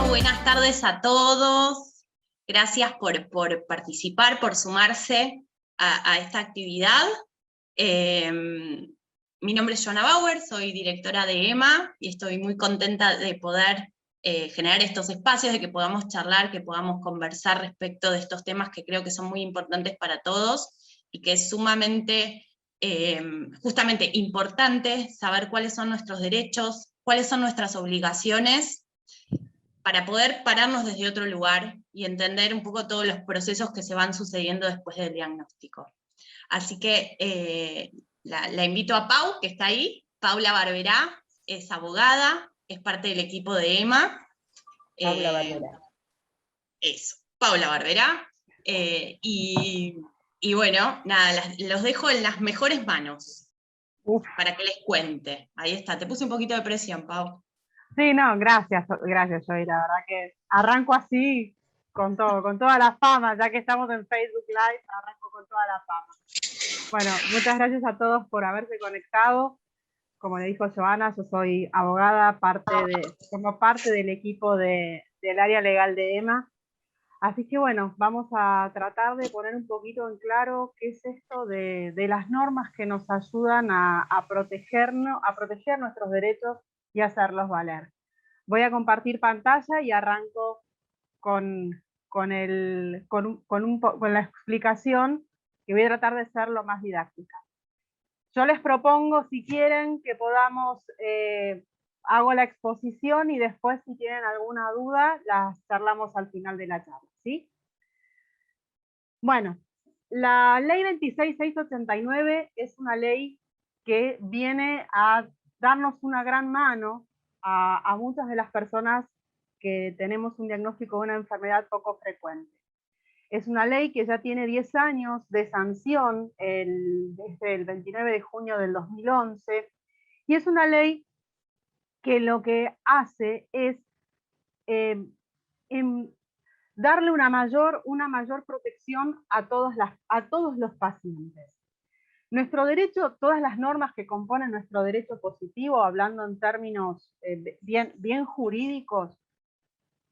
Buenas tardes a todos. Gracias por participar, por sumarse a esta actividad. Mi nombre es Joana Bauer, soy directora de EMA y estoy muy contenta de poder generar estos espacios, de que podamos charlar, que podamos conversar respecto de estos temas que creo que son muy importantes para todos y que es sumamente, justamente importante saber cuáles son nuestros derechos, cuáles son nuestras obligaciones, para poder pararnos desde otro lugar y entender un poco todos los procesos que se van sucediendo después del diagnóstico. Así que la invito a Pau, que está ahí. Paula Barberá es abogada, es parte del equipo de EMA. Paula Barberá. Eso, Paula Barberá. Y bueno, nada, los dejo en las mejores manos. Para que les cuente. Ahí está, te puse un poquito de presión, Pau. Sí, no, gracias, Joy. La verdad que arranco así con todo, con toda la fama, ya que estamos en Facebook Live, arranco con toda la fama. Bueno, muchas gracias a todos por haberse conectado. Como le dijo Joana, yo soy abogada, formo parte del equipo del área legal de EMA. Así que bueno, vamos a tratar de poner un poquito en claro qué es esto de las normas que nos ayudan a proteger nuestros derechos y hacerlos valer. Voy a compartir pantalla y arranco con la explicación, que voy a tratar de ser lo más didáctica. Yo les propongo, si quieren, que podamos, hago la exposición y después, si tienen alguna duda, las charlamos al final de la charla, ¿sí? Bueno, la ley 26689 es una ley que viene a darnos una gran mano a muchas de las personas que tenemos un diagnóstico de una enfermedad poco frecuente. Es una ley que ya tiene 10 años de sanción desde el 29 de junio del 2011, y es una ley que lo que hace es darle una mayor protección a todos los pacientes. Nuestro derecho, todas las normas que componen nuestro derecho positivo, hablando en términos bien jurídicos,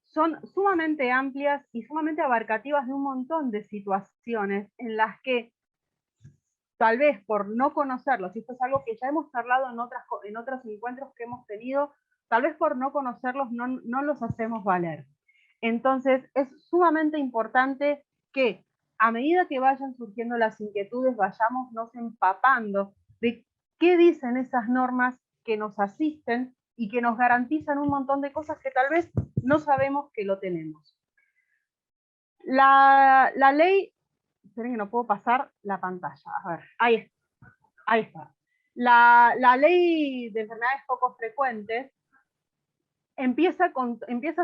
son sumamente amplias y sumamente abarcativas de un montón de situaciones en las que, tal vez por no conocerlos, y esto es algo que ya hemos charlado en otros encuentros que hemos tenido, tal vez por no conocerlos no los hacemos valer. Entonces es sumamente importante que a medida que vayan surgiendo las inquietudes, vayamos nos empapando de qué dicen esas normas que nos asisten y que nos garantizan un montón de cosas que tal vez no sabemos que lo tenemos. La ley, esperen que no puedo pasar la pantalla, a ver, ahí está. La ley de enfermedades poco frecuentes empieza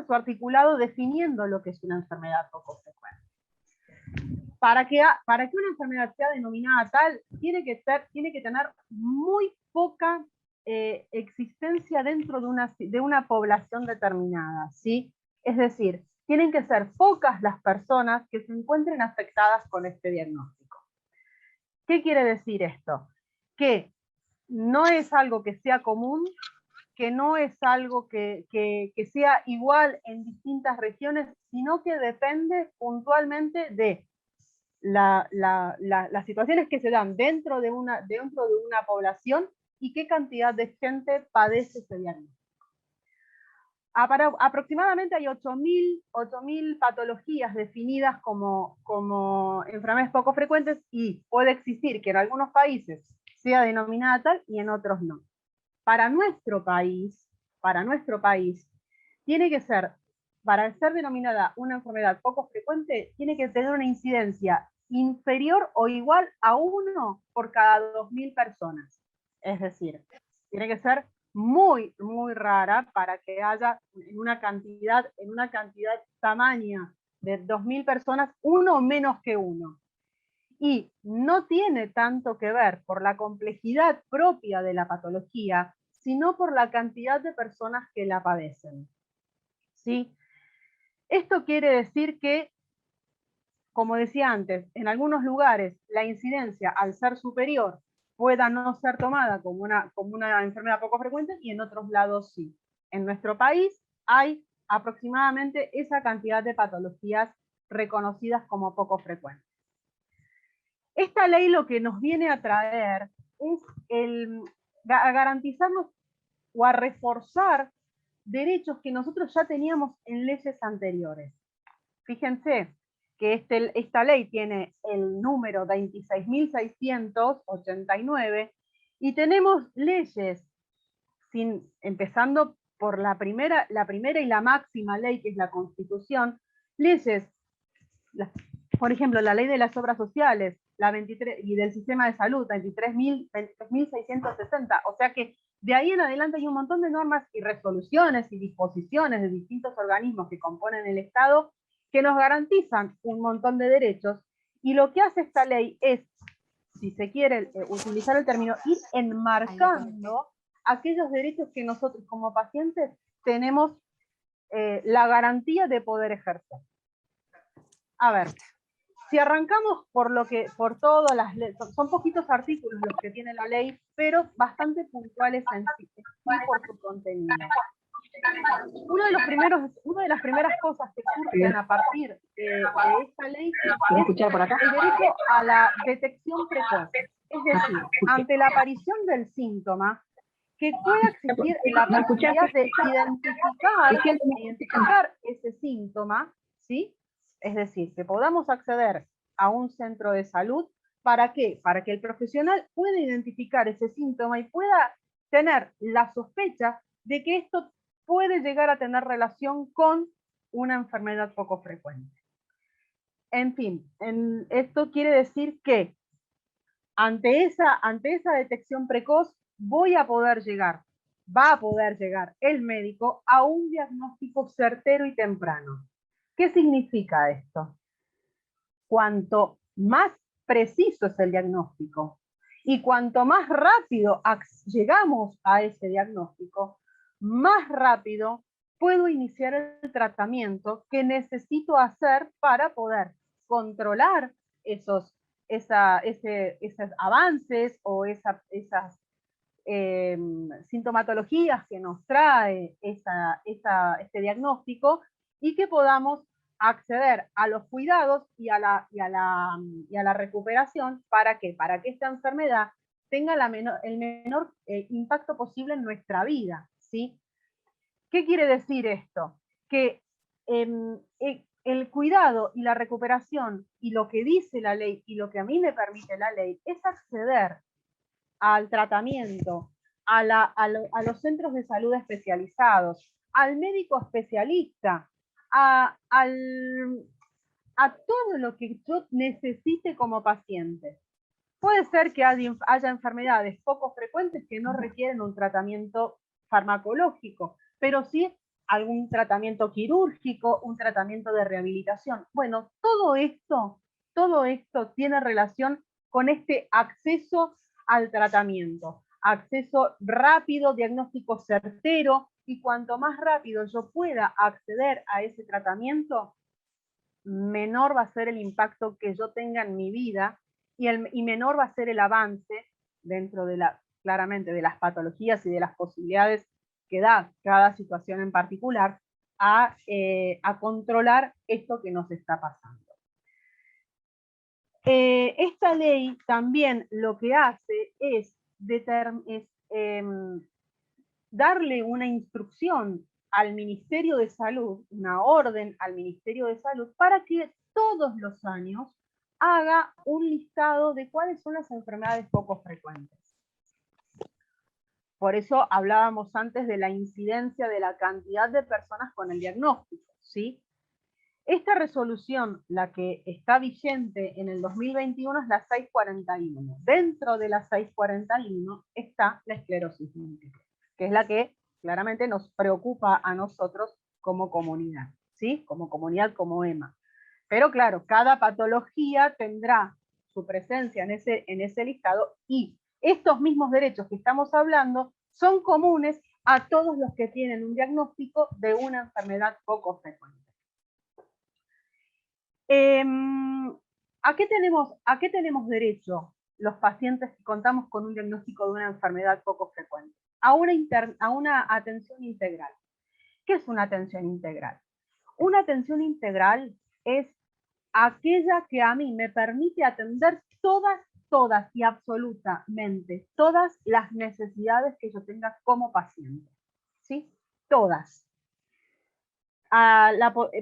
su articulado definiendo lo que es una enfermedad poco frecuente. Para que una enfermedad sea denominada tal, tiene que tener muy poca existencia dentro de una población determinada, ¿sí? Es decir, tienen que ser pocas las personas que se encuentren afectadas con este diagnóstico. ¿Qué quiere decir esto? Que no es algo que sea común, que no es algo que sea igual en distintas regiones, sino que depende puntualmente de las situaciones que se dan dentro de una población y qué cantidad de gente padece ese diagnóstico. Aproximadamente hay 8.000 patologías definidas como enfermedades poco frecuentes, y puede existir que en algunos países sea denominada tal y en otros no. Para nuestro país, tiene que ser, para ser denominada una enfermedad poco frecuente, tiene que tener una incidencia inferior o igual a 1 por cada 2.000 personas. Es decir, tiene que ser muy, muy rara para que haya en una cantidad tamaña de 2.000 personas, uno menos que uno. Y no tiene tanto que ver por la complejidad propia de la patología, sino por la cantidad de personas que la padecen. ¿Sí? Esto quiere decir que, como decía antes, en algunos lugares la incidencia, al ser superior, pueda no ser tomada como una enfermedad poco frecuente, y en otros lados sí. En nuestro país hay aproximadamente esa cantidad de patologías reconocidas como poco frecuentes. Esta ley lo que nos viene a traer es a garantizarnos o a reforzar derechos que nosotros ya teníamos en leyes anteriores. Fíjense que esta ley tiene el número 26.689 y tenemos leyes, empezando por la primera y la máxima ley, que es la Constitución, leyes, por ejemplo, la ley de las obras sociales, la 23, y del sistema de salud, 23.660, o sea que de ahí en adelante hay un montón de normas y resoluciones y disposiciones de distintos organismos que componen el Estado que nos garantizan un montón de derechos, y lo que hace esta ley es, si se quiere utilizar el término, ir enmarcando aquellos derechos que nosotros como pacientes tenemos la garantía de poder ejercer. A ver, si arrancamos por todas las leyes, son poquitos artículos los que tiene la ley, pero bastante puntuales en sí por su contenido. Una de las primeras cosas que surgen a partir de esta ley es el derecho a la detección precoz. Es decir, ante la aparición del síntoma, que pueda existir la posibilidad de identificar ese síntoma, ¿sí? Es decir, que podamos acceder a un centro de salud. ¿Para qué? Para que el profesional pueda identificar ese síntoma y pueda tener la sospecha de que esto puede llegar a tener relación con una enfermedad poco frecuente. En fin, esto quiere decir que ante esa detección precoz va a poder llegar el médico a un diagnóstico certero y temprano. ¿Qué significa esto? Cuanto más preciso es el diagnóstico y cuanto más rápido llegamos a ese diagnóstico, más rápido puedo iniciar el tratamiento que necesito hacer para poder controlar esos avances o esas sintomatologías que nos trae este diagnóstico, y que podamos acceder a los cuidados y a la recuperación. ¿Para qué? Para que esta enfermedad tenga el menor impacto posible en nuestra vida, ¿sí? ¿Qué quiere decir esto? Que el cuidado y la recuperación, y lo que dice la ley y lo que a mí me permite la ley, es acceder al tratamiento, a los centros de salud especializados, al médico especialista, a todo lo que yo necesite como paciente. Puede ser que haya enfermedades poco frecuentes que no requieren un tratamiento farmacológico, pero sí algún tratamiento quirúrgico, un tratamiento de rehabilitación. Bueno, todo esto tiene relación con este acceso al tratamiento, acceso rápido, diagnóstico certero, y cuanto más rápido yo pueda acceder a ese tratamiento, menor va a ser el impacto que yo tenga en mi vida, y menor va a ser el avance dentro claramente de las patologías y de las posibilidades que da cada situación en particular a controlar esto que nos está pasando. Esta ley también lo que hace es darle una instrucción al Ministerio de Salud, una orden al Ministerio de Salud, para que todos los años haga un listado de cuáles son las enfermedades poco frecuentes. Por eso hablábamos antes de la incidencia de la cantidad de personas con el diagnóstico, ¿sí? Esta resolución, la que está vigente en el 2021, es la 641. Dentro de la 641 está la esclerosis múltiple, que es la que claramente nos preocupa a nosotros como comunidad, ¿sí? Como comunidad, como EMA. Pero claro, cada patología tendrá su presencia en ese listado, y estos mismos derechos que estamos hablando son comunes a todos los que tienen un diagnóstico de una enfermedad poco frecuente. ¿A qué tenemos derecho los pacientes que contamos con un diagnóstico de una enfermedad poco frecuente? A una atención integral. ¿Qué es una atención integral? Una atención integral es aquella que a mí me permite atender todas y absolutamente todas las necesidades que yo tenga como paciente. ¿Sí? Todas.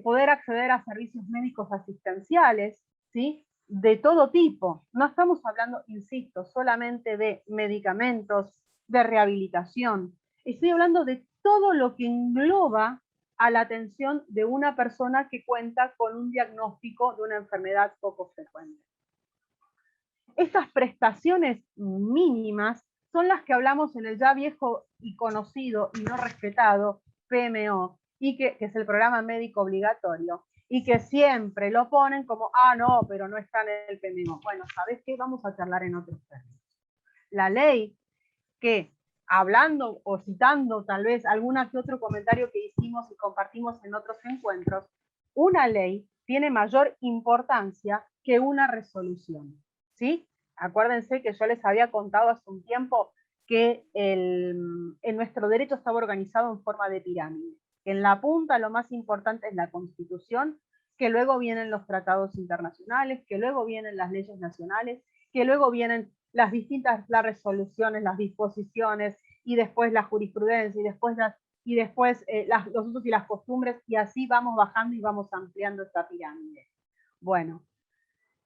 Poder acceder a servicios médicos asistenciales, ¿sí? De todo tipo. No estamos hablando, insisto, solamente de medicamentos, de rehabilitación. Estoy hablando de todo lo que engloba a la atención de una persona que cuenta con un diagnóstico de una enfermedad poco frecuente. Estas prestaciones mínimas son las que hablamos en el ya viejo y conocido y no respetado PMO, y que es el programa médico obligatorio, y que siempre lo ponen como, no, pero no está en el PMO. Bueno, ¿sabes qué? Vamos a charlar en otros términos. La ley que, hablando o citando tal vez alguna que otro comentario que hicimos y compartimos en otros encuentros, una ley tiene mayor importancia que una resolución, ¿sí? Acuérdense que yo les había contado hace un tiempo que en nuestro derecho estaba organizado en forma de pirámide. En la punta lo más importante es la Constitución, que luego vienen los tratados internacionales, que luego vienen las leyes nacionales, que luego vienen las resoluciones, las disposiciones, y después la jurisprudencia, y después los usos y las costumbres, y así vamos bajando y vamos ampliando esta pirámide. Bueno,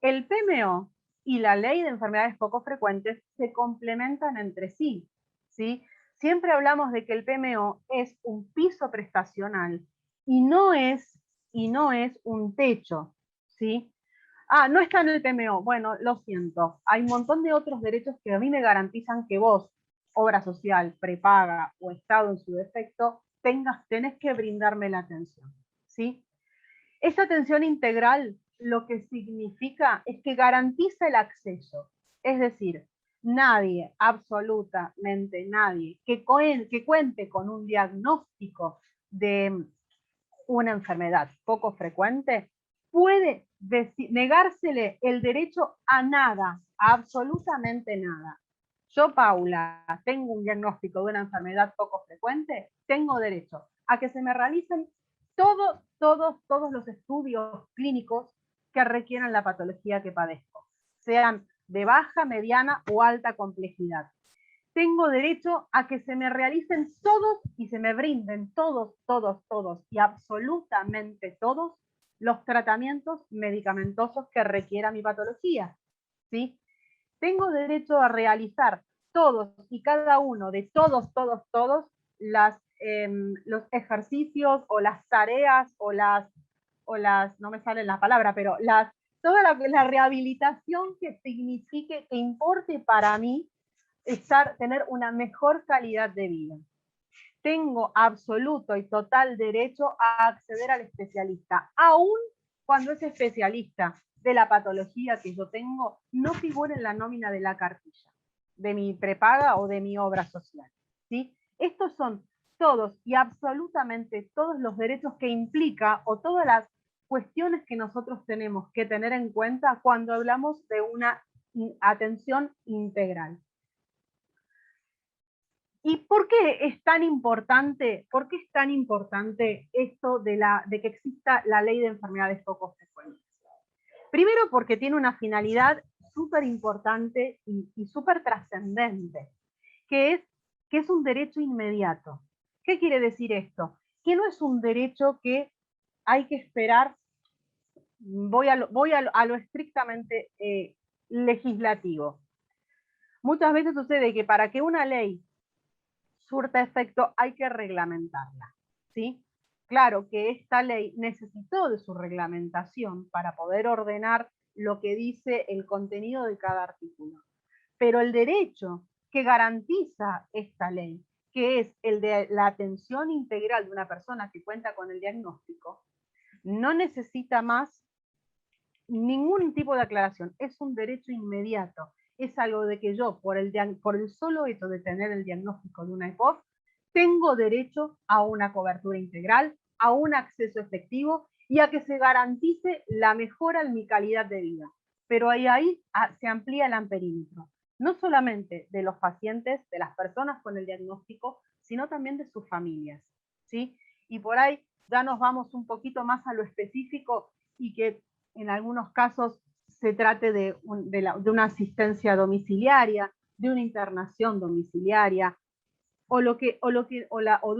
el PMO y la ley de enfermedades poco frecuentes se complementan entre sí, ¿sí? Siempre hablamos de que el PMO es un piso prestacional y no es un techo, ¿sí? No está en el PMO. Bueno, lo siento. Hay un montón de otros derechos que a mí me garantizan que vos, obra social, prepaga o Estado en su defecto, tenés que brindarme la atención, ¿sí? Esta atención integral lo que significa es que garantiza el acceso. Es decir, nadie, absolutamente nadie, que cuente con un diagnóstico de una enfermedad poco frecuente, puede negársele el derecho a nada, a absolutamente nada. Yo, Paula, tengo un diagnóstico de una enfermedad poco frecuente, tengo derecho a que se me realicen todos los estudios clínicos que requieran la patología que padezco, sean de baja, mediana o alta complejidad. Tengo derecho a que se me realicen todos y se me brinden todos y absolutamente todos los tratamientos medicamentosos que requiera mi patología, ¿sí? Tengo derecho a realizar todos y cada uno de todos los ejercicios o las tareas o las, no me sale la palabra, pero toda la rehabilitación que signifique, que importe para mí tener una mejor calidad de vida. Tengo absoluto y total derecho a acceder al especialista, aun cuando ese especialista de la patología que yo tengo no figure en la nómina de la cartilla, de mi prepaga o de mi obra social, ¿sí? Estos son todos y absolutamente todos los derechos que implica, o todas las cuestiones que nosotros tenemos que tener en cuenta cuando hablamos de una atención integral. ¿Y por qué es tan importante? ¿Por qué es tan importante esto de que exista la ley de enfermedades poco frecuentes? Primero, porque tiene una finalidad súper importante y súper trascendente, que es un derecho inmediato. ¿Qué quiere decir esto? Que no es un derecho que hay que esperar, voy a lo estrictamente legislativo. Muchas veces sucede que para que una ley surta efecto hay que reglamentarla, ¿sí? Claro que esta ley necesitó de su reglamentación para poder ordenar lo que dice el contenido de cada artículo. Pero el derecho que garantiza esta ley, que es el de la atención integral de una persona que cuenta con el diagnóstico, no necesita más ningún tipo de aclaración, es un derecho inmediato. Es algo de que yo, por el solo hecho de tener el diagnóstico de una EPOC, tengo derecho a una cobertura integral, a un acceso efectivo y a que se garantice la mejora en mi calidad de vida. Pero ahí se amplía el amperímetro, no solamente de los pacientes, de las personas con el diagnóstico, sino también de sus familias, ¿sí? Y por ahí ya nos vamos un poquito más a lo específico y que en algunos casos se trate de una asistencia domiciliaria, de una internación domiciliaria, o de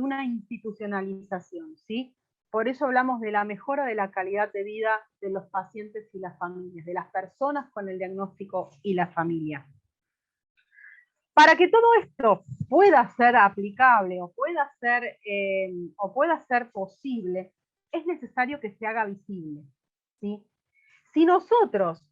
una institucionalización, ¿sí? Por eso hablamos de la mejora de la calidad de vida de los pacientes y las familias, de las personas con el diagnóstico y la familia. Para que todo esto pueda ser aplicable o pueda ser posible, es necesario que se haga visible, ¿sí? Si nosotros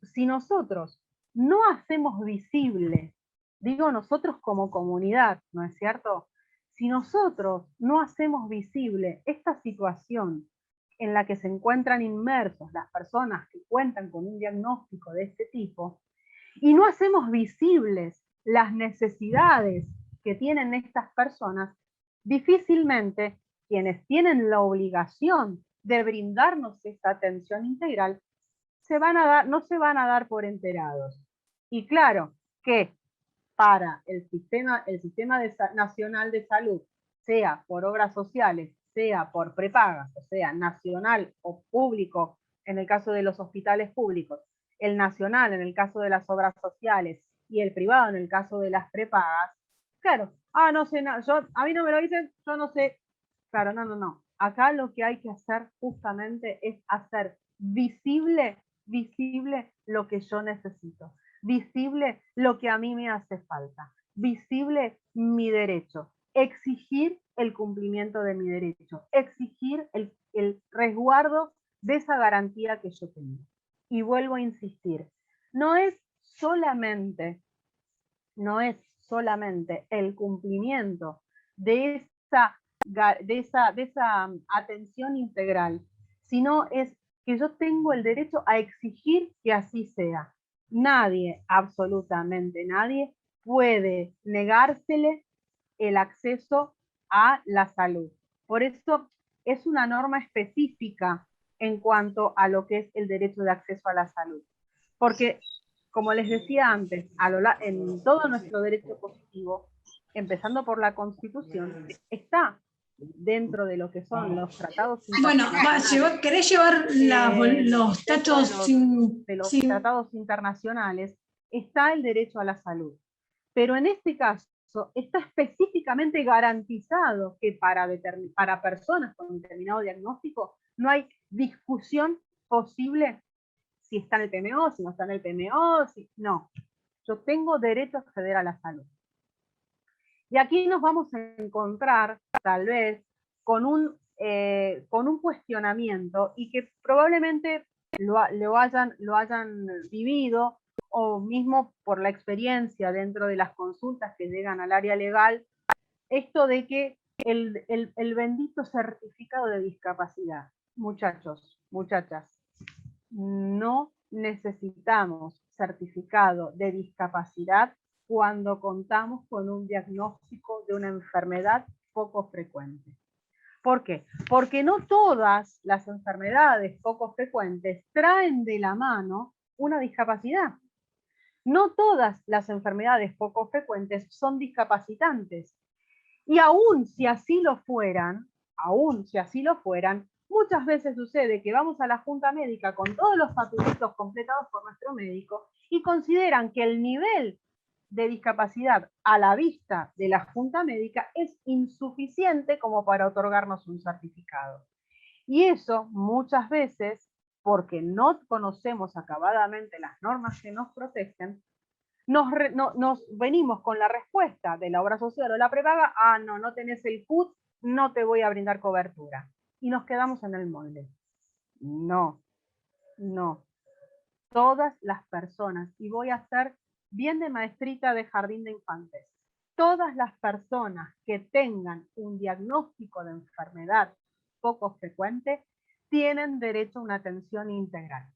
no hacemos visible, digo nosotros como comunidad, ¿no es cierto? Si nosotros no hacemos visible esta situación en la que se encuentran inmersos las personas que cuentan con un diagnóstico de este tipo, y no hacemos visibles las necesidades que tienen estas personas, difícilmente quienes tienen la obligación de brindarnos esta atención integral no se van a dar por enterados. Y claro que para el sistema nacional de salud, sea por obras sociales, sea por prepagas, o sea, nacional o público, en el caso de los hospitales públicos, el nacional en el caso de las obras sociales y el privado en el caso de las prepagas, claro, no sé, a mí no me lo dicen, yo no sé. Claro, no. Acá lo que hay que hacer justamente es hacer visible lo que yo necesito, visible lo que a mí me hace falta, visible mi derecho, exigir el cumplimiento de mi derecho, exigir el resguardo de esa garantía que yo tengo. Y vuelvo a insistir, no es solamente el cumplimiento de esa atención integral, sino es que yo tengo el derecho a exigir que así sea. Nadie, absolutamente nadie, puede negársele el acceso a la salud. Por eso es una norma específica en cuanto a lo que es el derecho de acceso a la salud. Porque, como les decía antes, en todo nuestro derecho positivo, empezando por la Constitución, está dentro de lo que son los tratados internacionales. Bueno, ¿querés llevar los tachos de los tratados internacionales, está el derecho a la salud. Pero en este caso está específicamente garantizado que para personas con determinado diagnóstico no hay discusión posible si está en el PMO, si no está en el PMO, no. Yo tengo derecho a acceder a la salud. Y aquí nos vamos a encontrar, tal vez, con un cuestionamiento y que probablemente lo hayan vivido o mismo por la experiencia dentro de las consultas que llegan al área legal, esto de que el bendito certificado de discapacidad. Muchachos, muchachas, no necesitamos certificado de discapacidad cuando contamos con un diagnóstico de una enfermedad poco frecuente. ¿Por qué? Porque no todas las enfermedades poco frecuentes traen de la mano una discapacidad. No todas las enfermedades poco frecuentes son discapacitantes. Y aún si así lo fueran, muchas veces sucede que vamos a la junta médica con todos los papelitos completados por nuestro médico y consideran que el nivel de discapacidad a la vista de la junta médica es insuficiente como para otorgarnos un certificado. Y eso muchas veces, porque no conocemos acabadamente las normas que nos protegen, nos venimos con la respuesta de la obra social o la prepaga, no tenés el CUT, no te voy a brindar cobertura. Y nos quedamos en el molde. No. Todas las personas, y voy a ser bien de maestrita de jardín de infantes, todas las personas que tengan un diagnóstico de enfermedad poco frecuente tienen derecho a una atención integral.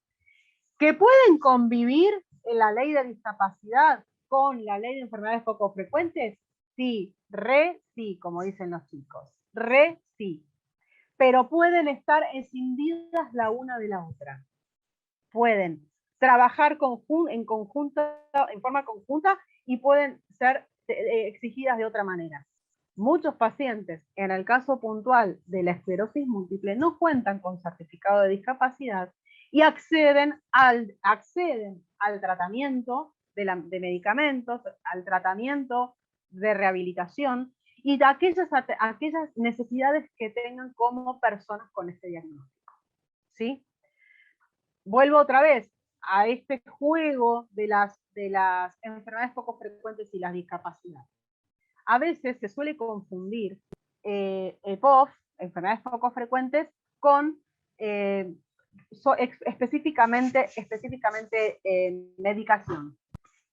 ¿Que pueden convivir en la ley de discapacidad con la ley de enfermedades poco frecuentes? Sí, sí, como dicen los chicos. Sí. Pero pueden estar escindidas la una de la otra. Pueden trabajar en forma conjunta y pueden ser exigidas de otra manera. Muchos pacientes, en el caso puntual de la esclerosis múltiple, no cuentan con certificado de discapacidad y acceden al tratamiento de medicamentos, al tratamiento de rehabilitación y de aquellas necesidades que tengan como personas con este diagnóstico. ¿Sí? Vuelvo otra vez a este juego de las enfermedades poco frecuentes y las discapacidades. A veces se suele confundir POF, enfermedades poco frecuentes, con específicamente medicación.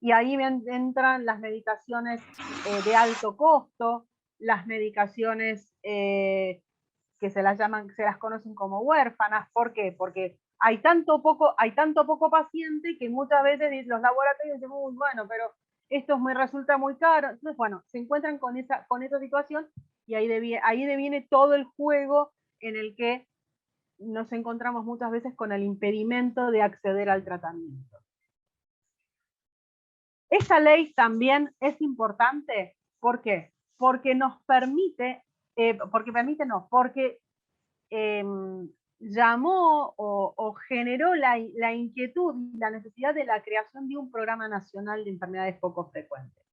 Y ahí entran las medicaciones de alto costo, las medicaciones que se las conocen como huérfanas. ¿Por qué? Porque hay tanto poco paciente que muchas veces los laboratorios dicen, bueno, pero esto me resulta muy caro. Entonces, bueno, se encuentran con esa situación y ahí deviene todo el juego en el que nos encontramos muchas veces con el impedimento de acceder al tratamiento. Esa ley también es importante. ¿Por qué? Porque nos permite, porque llamó o generó la inquietud y la necesidad de la creación de un programa nacional de enfermedades poco frecuentes.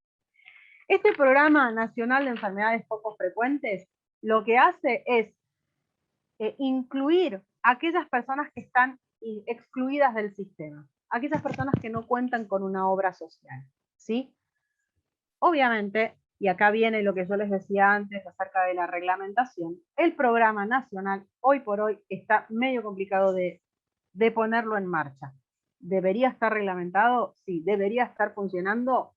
Este programa nacional de enfermedades poco frecuentes lo que hace es incluir a aquellas personas que están excluidas del sistema, aquellas personas que no cuentan con una obra social, ¿sí? Obviamente, y acá viene lo que yo les decía antes acerca de la reglamentación, el programa nacional hoy por hoy está medio complicado de ponerlo en marcha. ¿Debería estar reglamentado? Sí. ¿Debería estar funcionando?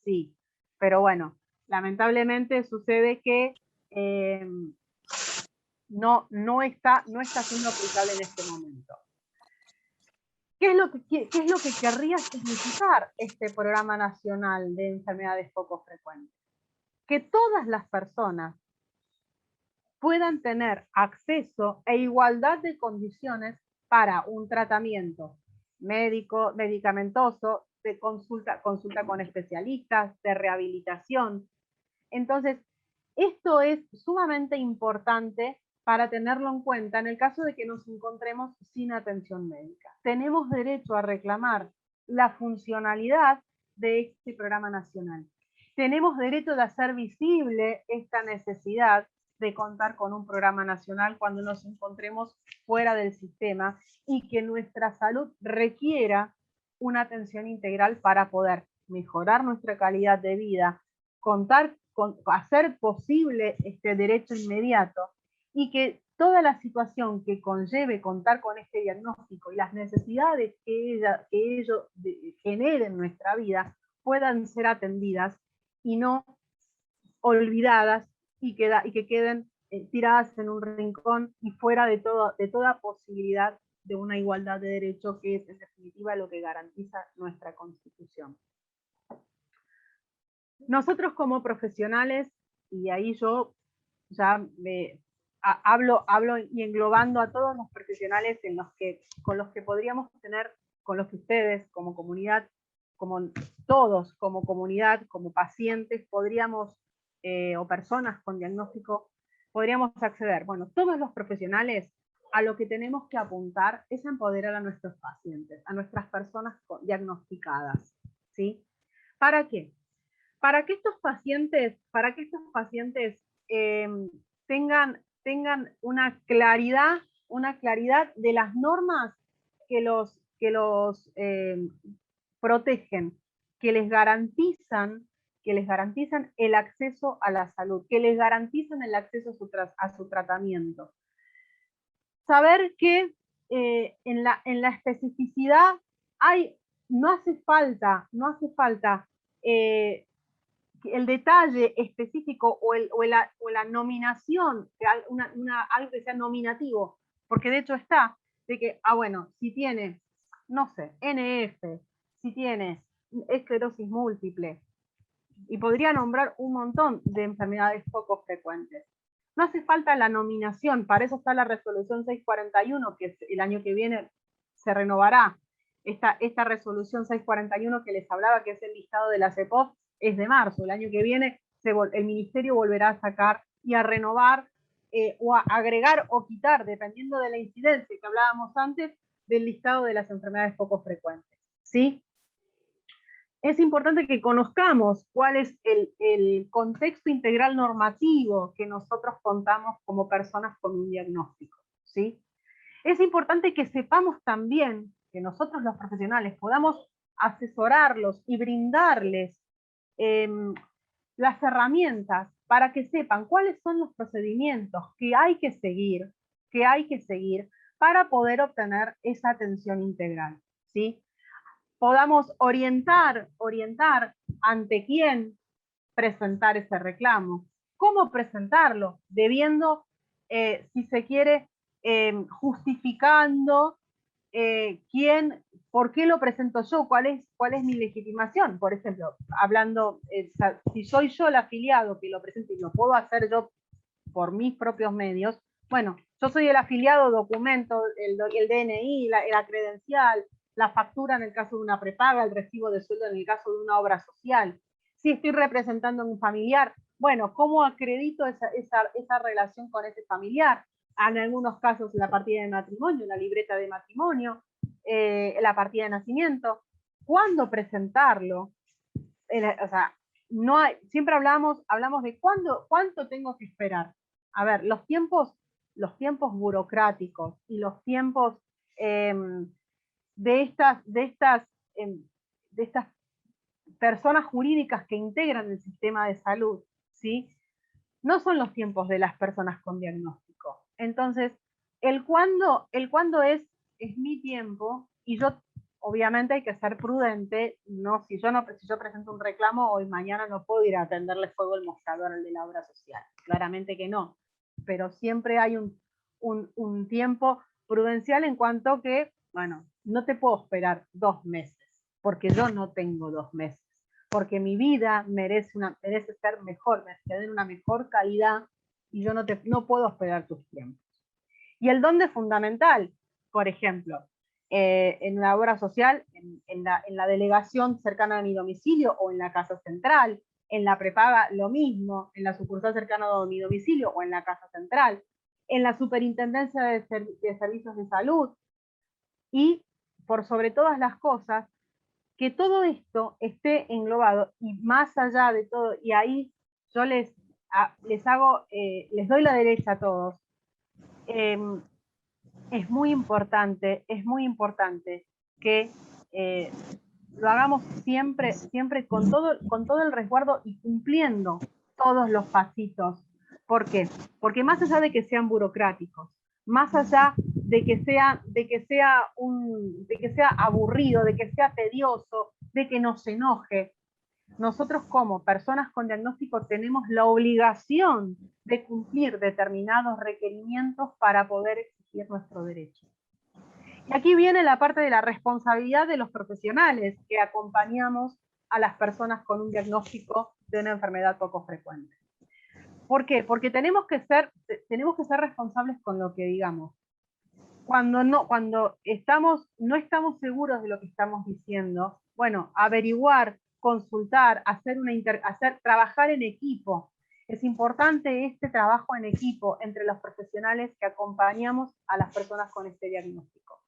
Sí. Pero bueno, lamentablemente sucede que no está siendo aplicable en este momento. ¿Qué es lo que querría significar este programa nacional de enfermedades poco frecuentes? Que todas las personas puedan tener acceso e igualdad de condiciones para un tratamiento médico, medicamentoso, de consulta con especialistas, de rehabilitación. Entonces, esto es sumamente importante para tenerlo en cuenta en el caso de que nos encontremos sin atención médica. Tenemos derecho a reclamar la funcionalidad de este programa nacional. Tenemos derecho de hacer visible esta necesidad de contar con un programa nacional cuando nos encontremos fuera del sistema y que nuestra salud requiera una atención integral para poder mejorar nuestra calidad de vida, hacer posible este derecho inmediato y que toda la situación que conlleve contar con este diagnóstico y las necesidades que ello genere en nuestra vida puedan ser atendidas y no olvidadas y que queden tiradas en un rincón y fuera de toda posibilidad de una igualdad de derechos, que es en definitiva lo que garantiza nuestra Constitución. Nosotros como profesionales, y ahí yo ya hablo y englobando a todos los profesionales con los que podríamos tener, con los que ustedes como comunidad, como todos como comunidad, como pacientes, podríamos, o personas con diagnóstico, podríamos acceder. Bueno, todos los profesionales a lo que tenemos que apuntar es empoderar a nuestros pacientes, a nuestras personas diagnosticadas, ¿sí? ¿Para qué? Para que estos pacientes tengan una claridad de las normas que los protegen, que les garantizan el acceso a la salud, que les garantizan el acceso a su tratamiento. Saber que en la especificidad no hace falta el detalle específico o la nominación, algo que sea nominativo, porque de hecho está, de que, bueno, si tiene no sé, NF, si tienes esclerosis múltiple, y podría nombrar un montón de enfermedades poco frecuentes. No hace falta la nominación, para eso está la resolución 641, que el año que viene se renovará. Esta resolución 641 que les hablaba, que es el listado de la CEPOF, es de marzo. El año que viene el ministerio volverá a sacar y a renovar o a agregar o quitar, dependiendo de la incidencia que hablábamos antes, del listado de las enfermedades poco frecuentes. ¿Sí? Es importante que conozcamos cuál es el contexto integral normativo que nosotros contamos como personas con un diagnóstico, ¿sí? Es importante que sepamos también, que nosotros los profesionales podamos asesorarlos y brindarles las herramientas para que sepan cuáles son los procedimientos que hay que seguir para poder obtener esa atención integral, ¿sí? Podamos orientar ante quién presentar ese reclamo, cómo presentarlo, debiendo, si se quiere, justificando por qué lo presento yo, cuál es mi legitimación. Por ejemplo, hablando, si soy yo el afiliado que lo presento y lo puedo hacer yo por mis propios medios, bueno, yo soy el afiliado, documento, el DNI, la credencial, la factura en el caso de una prepaga, el recibo de sueldo en el caso de una obra social. Si estoy representando a un familiar, bueno, ¿cómo acredito esa relación con ese familiar? En algunos casos la partida de matrimonio, la libreta de matrimonio, la partida de nacimiento. ¿Cuándo presentarlo? O sea, no hay, siempre hablamos de cuánto tengo que esperar. A ver, los tiempos burocráticos y los tiempos de estas personas jurídicas que integran el sistema de salud, ¿sí? No son los tiempos de las personas con diagnóstico. Entonces, el cuándo es mi tiempo, y yo, obviamente hay que ser prudente, no, si yo presento un reclamo hoy, mañana no puedo ir a atenderle fuego el mostrador al de la obra social, claramente que no, pero siempre hay un tiempo prudencial en cuanto que, bueno, no te puedo esperar 2 meses, porque yo no tengo 2 meses, porque mi vida merece ser mejor, merece tener una mejor calidad, y yo no puedo esperar tus tiempos. Y el dónde es fundamental, por ejemplo, en una obra social, en la delegación cercana a mi domicilio o en la casa central, en la prepaga lo mismo, en la sucursal cercana a mi domicilio o en la casa central, en la superintendencia de servicios de salud, y por sobre todas las cosas, que todo esto esté englobado, y más allá de todo, y ahí yo les doy la derecha a todos. Es muy importante que lo hagamos siempre con todo el resguardo y cumpliendo todos los pasitos. ¿Por qué? Porque más allá de que sean burocráticos, más allá de que sea aburrido, de que sea tedioso, de que nos enoje, nosotros como personas con diagnóstico tenemos la obligación de cumplir determinados requerimientos para poder exigir nuestro derecho. Y aquí viene la parte de la responsabilidad de los profesionales que acompañamos a las personas con un diagnóstico de una enfermedad poco frecuente. ¿Por qué? Porque tenemos que ser responsables con lo que digamos. Cuando no estamos seguros de lo que estamos diciendo, bueno, averiguar, consultar, trabajar en equipo. Es importante este trabajo en equipo entre los profesionales que acompañamos a las personas con este diagnóstico.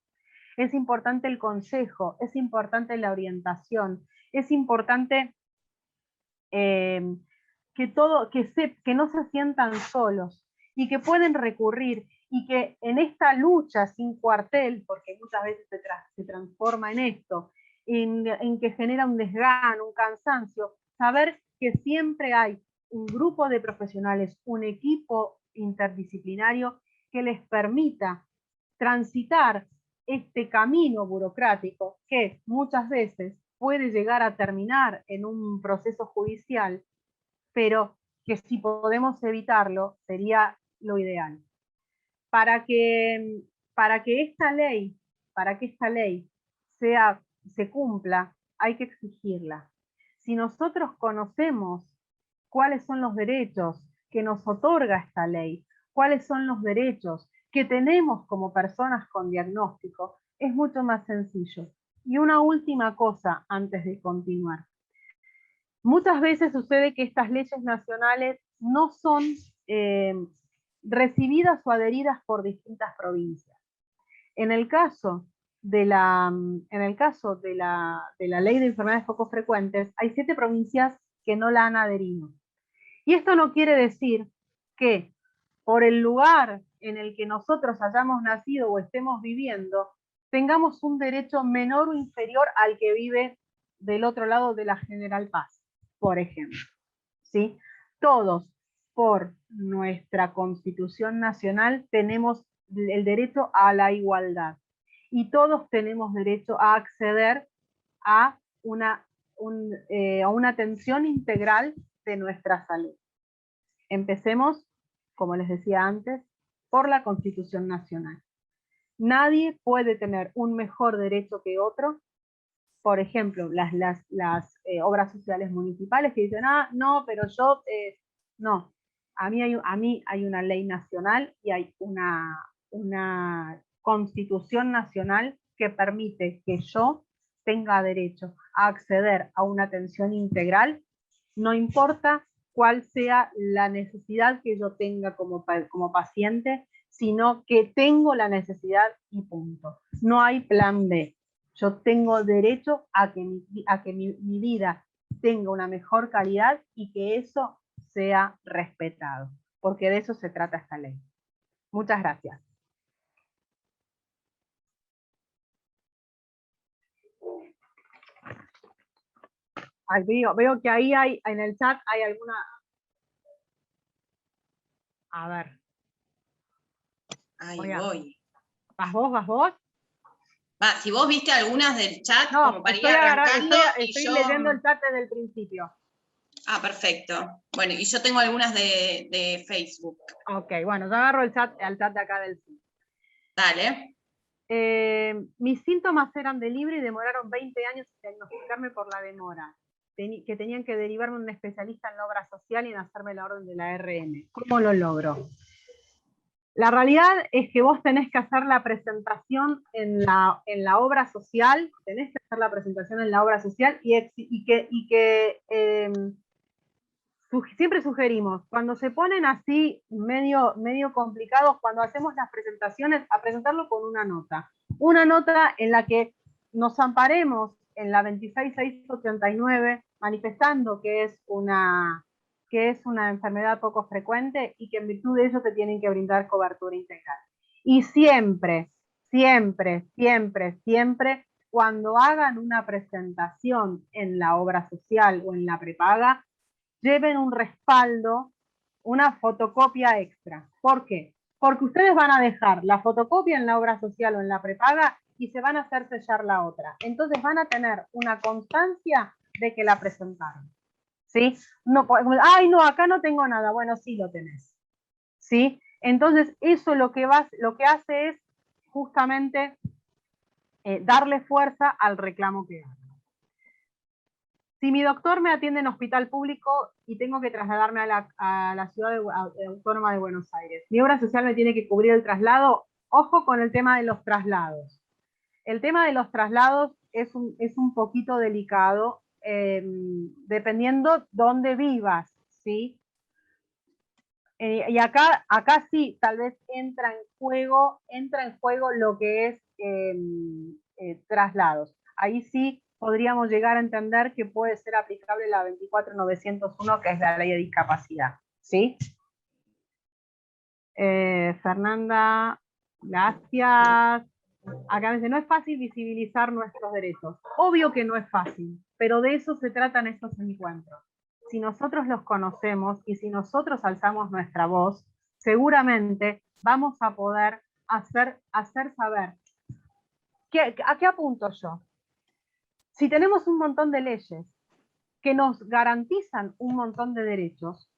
Es importante el consejo, es importante la orientación, es importante que no se sientan solos y que pueden recurrir, y que en esta lucha sin cuartel, porque muchas veces se transforma en esto, en que genera un desgano, un cansancio, saber que siempre hay un grupo de profesionales, un equipo interdisciplinario que les permita transitar este camino burocrático que muchas veces puede llegar a terminar en un proceso judicial, pero que si podemos evitarlo sería lo ideal. Para que esta ley se cumpla, hay que exigirla. Si nosotros conocemos cuáles son los derechos que nos otorga esta ley, cuáles son los derechos que tenemos como personas con diagnóstico, es mucho más sencillo. Y una última cosa antes de continuar. Muchas veces sucede que estas leyes nacionales no son recibidas o adheridas por distintas provincias. En el caso de la ley de enfermedades poco frecuentes, hay 7 provincias que no la han adherido. Y esto no quiere decir que por el lugar en el que nosotros hayamos nacido o estemos viviendo, tengamos un derecho menor o inferior al que vive del otro lado de la General Paz, por ejemplo. ¿Sí? Todos, por nuestra Constitución Nacional, tenemos el derecho a la igualdad. Y todos tenemos derecho a acceder a una atención integral de nuestra salud. Empecemos, como les decía antes, por la Constitución Nacional. Nadie puede tener un mejor derecho que otro. Por ejemplo, las obras sociales municipales que dicen, no, pero yo, no. A mí hay una ley nacional y hay una Constitución Nacional que permite que yo tenga derecho a acceder a una atención integral, no importa cuál sea la necesidad que yo tenga como paciente, sino que tengo la necesidad y punto. No hay plan B. Yo tengo derecho a que mi vida tenga una mejor calidad y que eso sea respetado, porque de eso se trata esta ley. Muchas gracias. Ay, veo que ahí hay, en el chat hay alguna... A ver. Ahí voy. ¿Vas vos? Va, si vos viste algunas del chat, No, como para ir arrancando. Estoy leyendo el chat desde el principio. Ah, perfecto. Bueno, y yo tengo algunas de Facebook. Ok, bueno, yo agarro el chat de acá del Zoom. Dale. Mis síntomas eran de libre y demoraron 20 años en diagnosticarme por la demora. Que tenían que derivarme a un especialista en la obra social y en hacerme la orden de la RM. ¿Cómo lo logro? La realidad es que vos tenés que hacer la presentación en la obra social, siempre sugerimos, cuando se ponen así medio complicados, cuando hacemos las presentaciones, a presentarlo con una nota en la que nos amparemos en la 26689, manifestando que es una enfermedad poco frecuente y que en virtud de ello te tienen que brindar cobertura integral. Y siempre, cuando hagan una presentación en la obra social o en la prepaga, lleven un respaldo, una fotocopia extra. ¿Por qué? Porque ustedes van a dejar la fotocopia en la obra social o en la prepaga y se van a hacer sellar la otra. Entonces van a tener una constancia de que la presentaron. ¿Sí? No, ay, no, acá no tengo nada. Bueno, sí lo tenés. ¿Sí? Entonces, eso lo que hace es justamente darle fuerza al reclamo que hago. Si mi doctor me atiende en hospital público y tengo que trasladarme a la ciudad autónoma de Buenos Aires, mi obra social me tiene que cubrir el traslado. Ojo con el tema de los traslados. El tema de los traslados es un poquito delicado, dependiendo dónde vivas, ¿sí? Y acá sí, tal vez entra en juego lo que es traslados. Ahí sí podríamos llegar a entender que puede ser aplicable la 24901, que es la ley de discapacidad, ¿sí? Fernanda, gracias. Acá me dice, no es fácil visibilizar nuestros derechos. Obvio que no es fácil, pero de eso se tratan estos encuentros. Si nosotros los conocemos y si nosotros alzamos nuestra voz, seguramente vamos a poder hacer saber. ¿A qué apunto yo? Si tenemos un montón de leyes que nos garantizan un montón de derechos,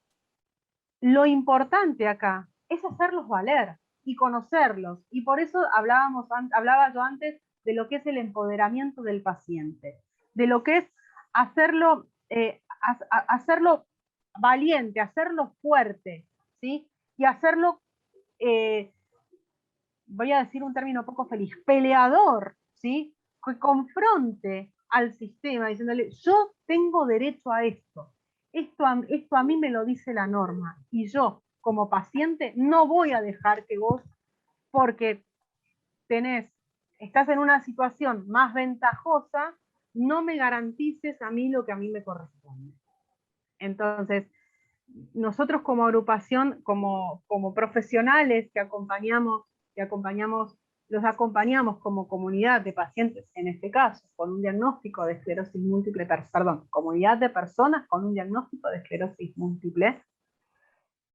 lo importante acá es hacerlos valer y conocerlos. Y por eso hablaba yo antes de lo que es el empoderamiento del paciente, de lo que es hacerlo, hacerlo valiente, hacerlo fuerte, ¿sí? Y hacerlo, voy a decir un término poco feliz, peleador, ¿sí? Que confronte al sistema diciéndole, yo tengo derecho a esto. Esto a mí me lo dice la norma. Y yo, como paciente, no voy a dejar que vos, porque estás en una situación más ventajosa, no me garantices a mí lo que a mí me corresponde. Entonces, nosotros como agrupación, como profesionales que los acompañamos como comunidad de pacientes, en este caso, con un diagnóstico de esclerosis múltiple, comunidad de personas con un diagnóstico de esclerosis múltiple,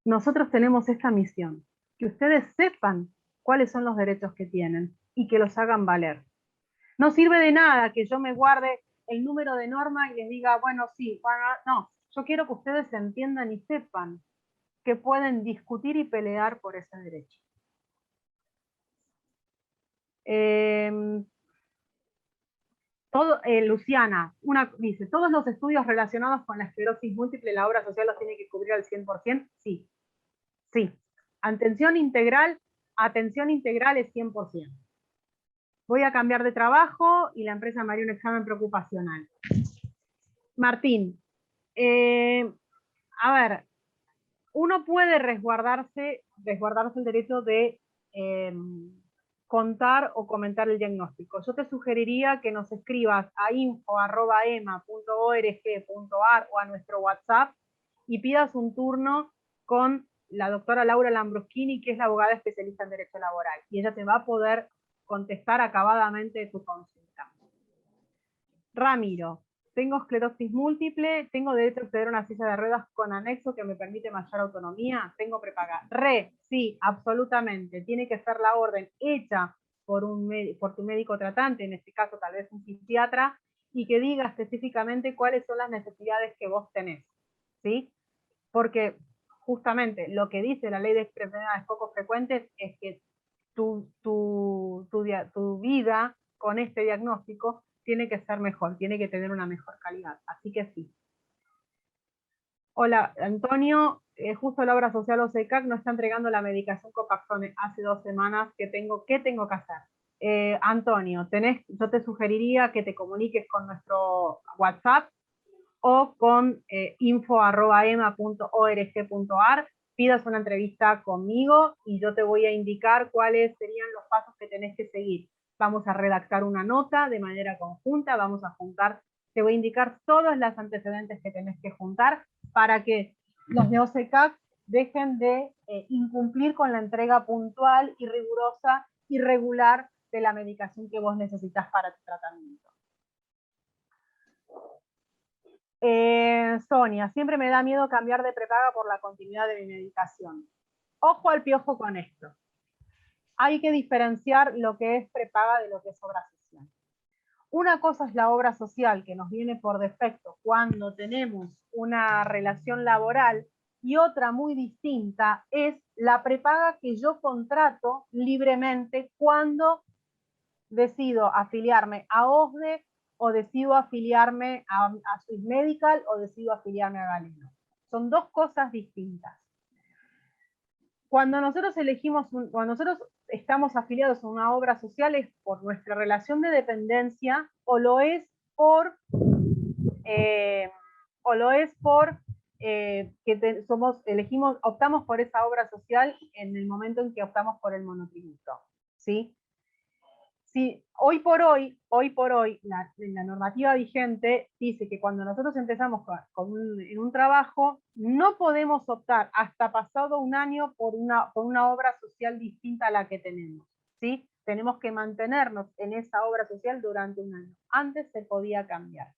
nosotros tenemos esta misión, que ustedes sepan cuáles son los derechos que tienen y que los hagan valer. No sirve de nada que yo me guarde el número de norma y les diga, bueno, sí, bueno, no. Yo quiero que ustedes entiendan y sepan que pueden discutir y pelear por ese derecho. Luciana, dice, ¿todos los estudios relacionados con la esclerosis múltiple la obra social los tiene que cubrir al 100%? Sí. Sí. Atención integral es 100%. Voy a cambiar de trabajo y la empresa me haría un examen preocupacional. Martín, a ver, uno puede resguardarse el derecho de contar o comentar el diagnóstico. Yo te sugeriría que nos escribas a info@ema.org.ar o a nuestro WhatsApp y pidas un turno con la doctora Laura Lambruschini, que es la abogada especialista en Derecho Laboral, y ella te va a poder contestar acabadamente tu consulta. Ramiro, tengo esclerosis múltiple, tengo derecho a acceder a una silla de ruedas con anexo que me permite mayor autonomía, tengo prepaga. Sí, absolutamente, tiene que ser la orden hecha por tu médico tratante, en este caso tal vez un psiquiatra, y que diga específicamente cuáles son las necesidades que vos tenés, ¿sí? Porque justamente lo que dice la ley de enfermedades poco frecuentes es que tu vida con este diagnóstico tiene que ser mejor, tiene que tener una mejor calidad. Así que sí. Hola, Antonio. Justo la obra social OCECAC no está entregando la medicación Copaxone hace 2 semanas. ¿Qué tengo que hacer? Antonio, yo te sugeriría que te comuniques con nuestro WhatsApp o con info@ema.org.ar, pidas una entrevista conmigo y yo te voy a indicar cuáles serían los pasos que tenés que seguir. Vamos a redactar una nota de manera conjunta, vamos a juntar, te voy a indicar todos los antecedentes que tenés que juntar para que los de OCECAC dejen de incumplir con la entrega puntual y rigurosa y regular de la medicación que vos necesitas para tu tratamiento. Sonia, siempre me da miedo cambiar de prepaga por la continuidad de mi medicación. Ojo al piojo con esto. Hay que diferenciar lo que es prepaga de lo que es obra social. Una cosa es la obra social que nos viene por defecto cuando tenemos una relación laboral y otra muy distinta es la prepaga que yo contrato libremente cuando decido afiliarme a OSDE o decido afiliarme a Swiss Medical o decido afiliarme a Galeno. Son dos cosas distintas. Cuando nosotros estamos afiliados a una obra social es por nuestra relación de dependencia o lo es por optamos por esa obra social en el momento en que optamos por el monotributo, ¿sí? Sí, hoy por hoy, la normativa vigente dice que cuando nosotros empezamos en un trabajo, no podemos optar hasta pasado un año por una obra social distinta a la que tenemos, ¿sí? Tenemos que mantenernos en esa obra social durante un año. Antes se podía cambiar.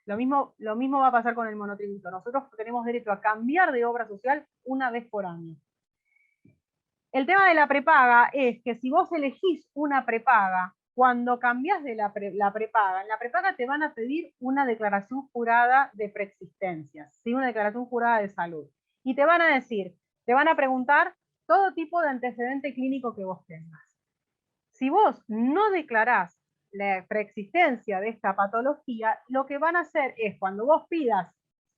Lo mismo va a pasar con el monotributo. Nosotros tenemos derecho a cambiar de obra social una vez por año. El tema de la prepaga es que si vos elegís una prepaga, cuando cambiás de la prepaga, en la prepaga te van a pedir una declaración jurada de preexistencia, ¿sí? Una declaración jurada de salud. Y te van a preguntar todo tipo de antecedente clínico que vos tengas. Si vos no declarás la preexistencia de esta patología, lo que van a hacer es, cuando vos pidas,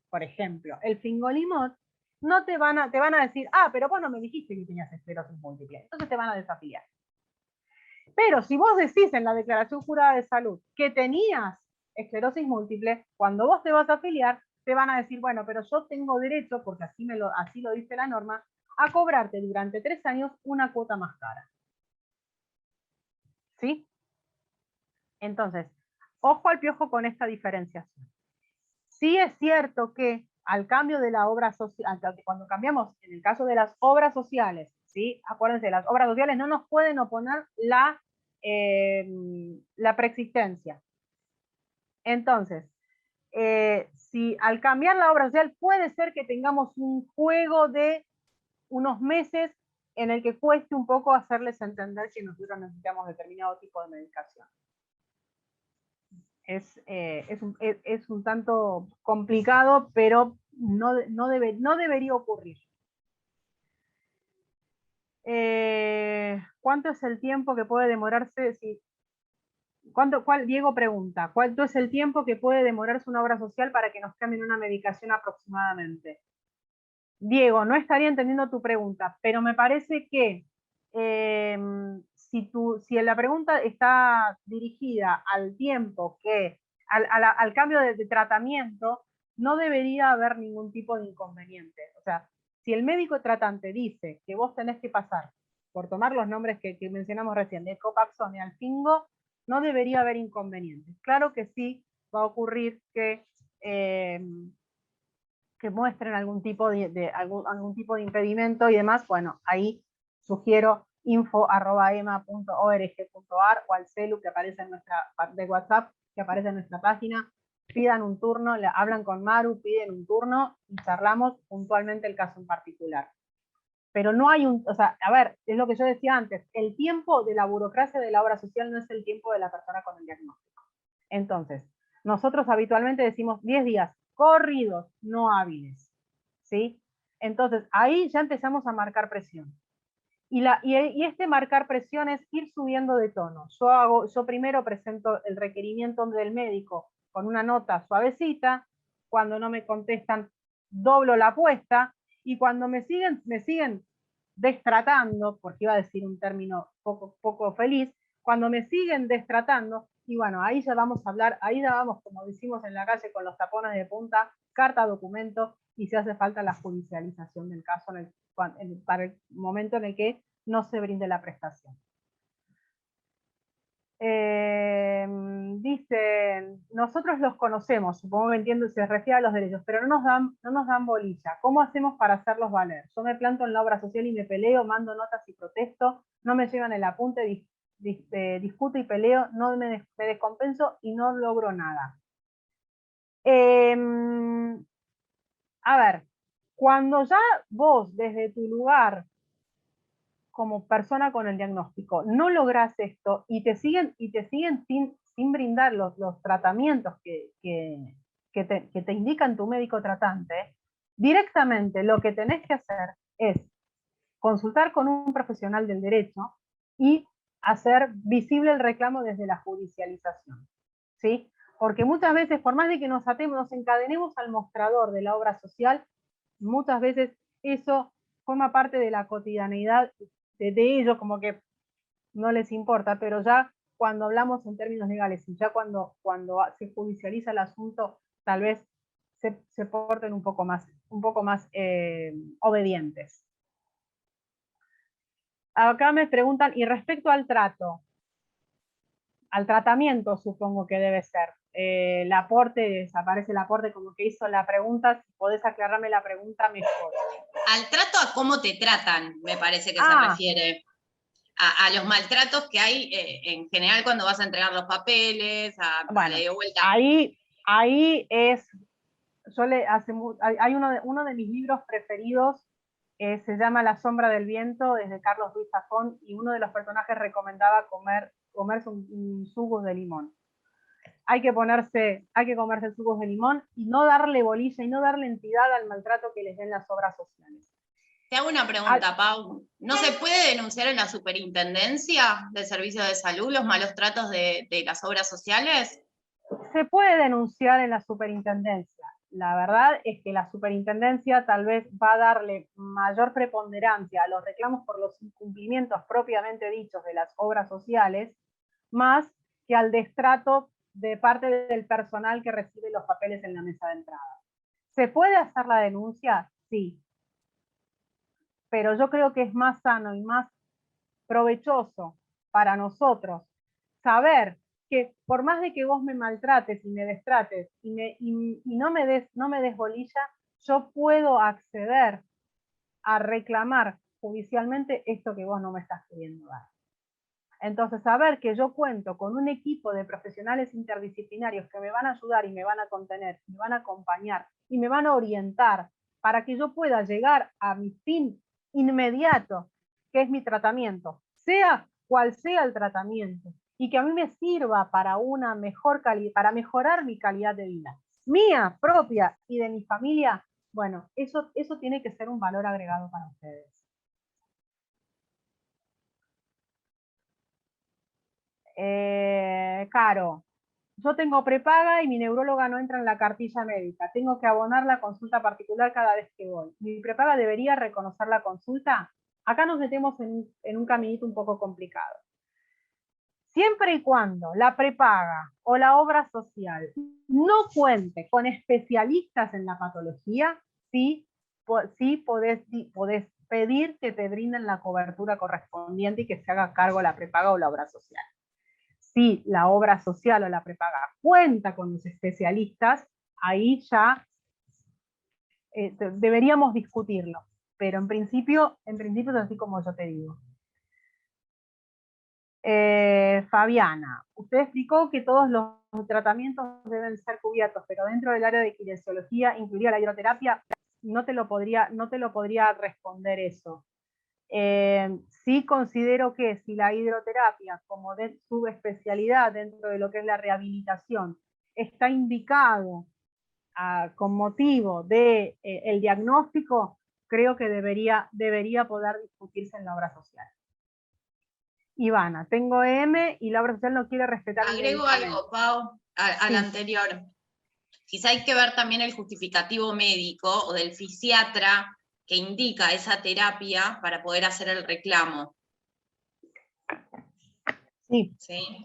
por ejemplo, el fingolimod, no te van a decir, ah, pero vos no me dijiste que tenías esclerosis múltiple, entonces te van a desafiliar. Pero si vos decís en la declaración jurada de salud que tenías esclerosis múltiple, cuando vos te vas a afiliar, te van a decir, bueno, pero yo tengo derecho, porque así lo dice la norma, a cobrarte durante 3 años una cuota más cara. ¿Sí? Entonces, ojo al piojo con esta diferenciación. Sí es cierto que al cambio de la obra social, cuando cambiamos en el caso de las obras sociales, ¿sí? Acuérdense, las obras sociales no nos pueden oponer la preexistencia. Entonces, si al cambiar la obra social puede ser que tengamos un juego de unos meses en el que cueste un poco hacerles entender que nosotros necesitamos determinado tipo de medicación. Es un tanto complicado, pero no debería ocurrir. ¿Cuánto es el tiempo que puede demorarse? Diego pregunta, ¿cuánto es el tiempo que puede demorarse una obra social para que nos cambien una medicación aproximadamente? Diego, no estaría entendiendo tu pregunta, pero me parece que si la pregunta está dirigida al tiempo al cambio de tratamiento, no debería haber ningún tipo de inconveniente. O sea, si el médico tratante dice que vos tenés que pasar, por tomar los nombres que mencionamos recién, de Copaxone y Alfingo, no debería haber inconvenientes. Claro que sí va a ocurrir que muestren algún tipo algún tipo de impedimento y demás. Bueno, ahí sugiero info@ema.org.ar o al celu que aparece en de WhatsApp, que aparece en nuestra página. Pidan un turno, hablan con Maru, piden un turno y charlamos puntualmente el caso en particular. Pero no hay o sea, a ver, es lo que yo decía antes, el tiempo de la burocracia de la obra social no es el tiempo de la persona con el diagnóstico. Entonces, nosotros habitualmente decimos 10 días corridos, no hábiles, ¿sí? Entonces, ahí ya empezamos a marcar presión. Y este marcar presión es ir subiendo de tono. Yo primero presento el requerimiento del médico con una nota suavecita, cuando no me contestan, doblo la apuesta, y cuando me siguen destratando, porque iba a decir un término poco feliz, cuando me siguen destratando, y bueno, ahí ya vamos a hablar, ahí ya vamos, como decimos en la calle, con los tapones de punta, carta, documento, y si hace falta la judicialización del caso para el momento en el que no se brinde la prestación. Dicen, nosotros los conocemos, supongo que entiendo, se refiere a los derechos, pero no nos dan bolilla. ¿Cómo hacemos para hacerlos valer? Yo me planto en la obra social y me peleo, mando notas y protesto, no me llevan el apunte, discuto y peleo, no me descompenso y no logro nada. A ver, cuando ya vos desde tu lugar como persona con el diagnóstico no lográs esto y te siguen sin brindar los tratamientos que te indican tu médico tratante, directamente lo que tenés que hacer es consultar con un profesional del derecho y hacer visible el reclamo desde la judicialización, ¿sí? Porque muchas veces, por más de que nos encadenemos al mostrador de la obra social, muchas veces eso forma parte de la cotidianeidad de ellos, como que no les importa, pero ya cuando hablamos en términos legales y ya cuando se judicializa el asunto, tal vez se porten un poco más obedientes. Acá me preguntan, y respecto al tratamiento, supongo que debe ser. El aporte, desaparece el aporte como que hizo la pregunta, si podés aclararme la pregunta mejor. Al trato, a cómo te tratan, me parece que se refiere. A los maltratos que hay en general cuando vas a entregar los papeles, bueno, de vuelta. Ahí es, hay uno de mis libros preferidos, se llama La sombra del viento, desde Carlos Ruiz Zafón, y uno de los personajes recomendaba comerse un zugo de limón. Hay que comerse zugos de limón y no darle bolilla y no darle entidad al maltrato que les den las obras sociales. Te hago una pregunta, Pau. ¿No se puede denunciar en la Superintendencia de Servicios de Salud los malos tratos de las obras sociales? Se puede denunciar en la superintendencia. La verdad es que la superintendencia tal vez va a darle mayor preponderancia a los reclamos por los incumplimientos propiamente dichos de las obras sociales, más que al destrato de parte del personal que recibe los papeles en la mesa de entrada. ¿Se puede hacer la denuncia? Sí. Pero yo creo que es más sano y más provechoso para nosotros saber que por más de que vos me maltrates y me destrates y no me des bolilla, yo puedo acceder a reclamar judicialmente esto que vos no me estás queriendo dar. Entonces, saber que yo cuento con un equipo de profesionales interdisciplinarios que me van a ayudar y me van a contener, me van a acompañar y me van a orientar para que yo pueda llegar a mi fin inmediato, que es mi tratamiento, sea cual sea el tratamiento, y que a mí me sirva para una mejor calidad, para mejorar mi calidad de vida, mía, propia y de mi familia. Bueno, eso tiene que ser un valor agregado para ustedes. Caro, yo tengo prepaga y mi neuróloga no entra en la cartilla médica. Tengo que abonar la consulta particular cada vez que voy. ¿Mi prepaga debería reconocer la consulta? Acá nos metemos en un caminito un poco complicado. Siempre y cuando la prepaga o la obra social no cuente con especialistas en la patología, sí podés pedir que te brinden la cobertura correspondiente y que se haga cargo la prepaga o la obra social. Si la obra social o la prepaga cuenta con los especialistas, ahí ya deberíamos discutirlo. Pero en principio es así como yo te digo. Fabiana, usted explicó que todos los tratamientos deben ser cubiertos, pero dentro del área de kinesiología incluiría la hidroterapia. No te lo podría responder eso. Sí considero que si la hidroterapia, como de subespecialidad dentro de lo que es la rehabilitación, está indicado con motivo de el diagnóstico, creo que debería poder discutirse en la obra social. Ivana, tengo M y la obra social no quiere respetar. Agrego algo, Pau, al anterior. Quizá hay que ver también el justificativo médico o del fisiatra que indica esa terapia para poder hacer el reclamo. Sí,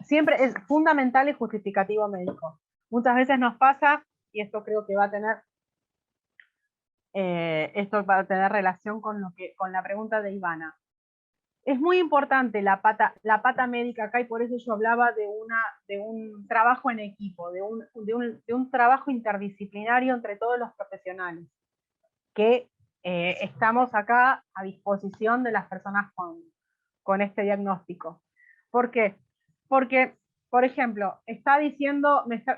siempre es fundamental el justificativo médico. Muchas veces nos pasa, y esto creo que va a tener relación con la pregunta de Ivana. Es muy importante la pata médica acá, y por eso yo hablaba de un trabajo en equipo, de un trabajo interdisciplinario entre todos los profesionales, que estamos acá a disposición de las personas con este diagnóstico. ¿Por qué? Porque, por ejemplo, me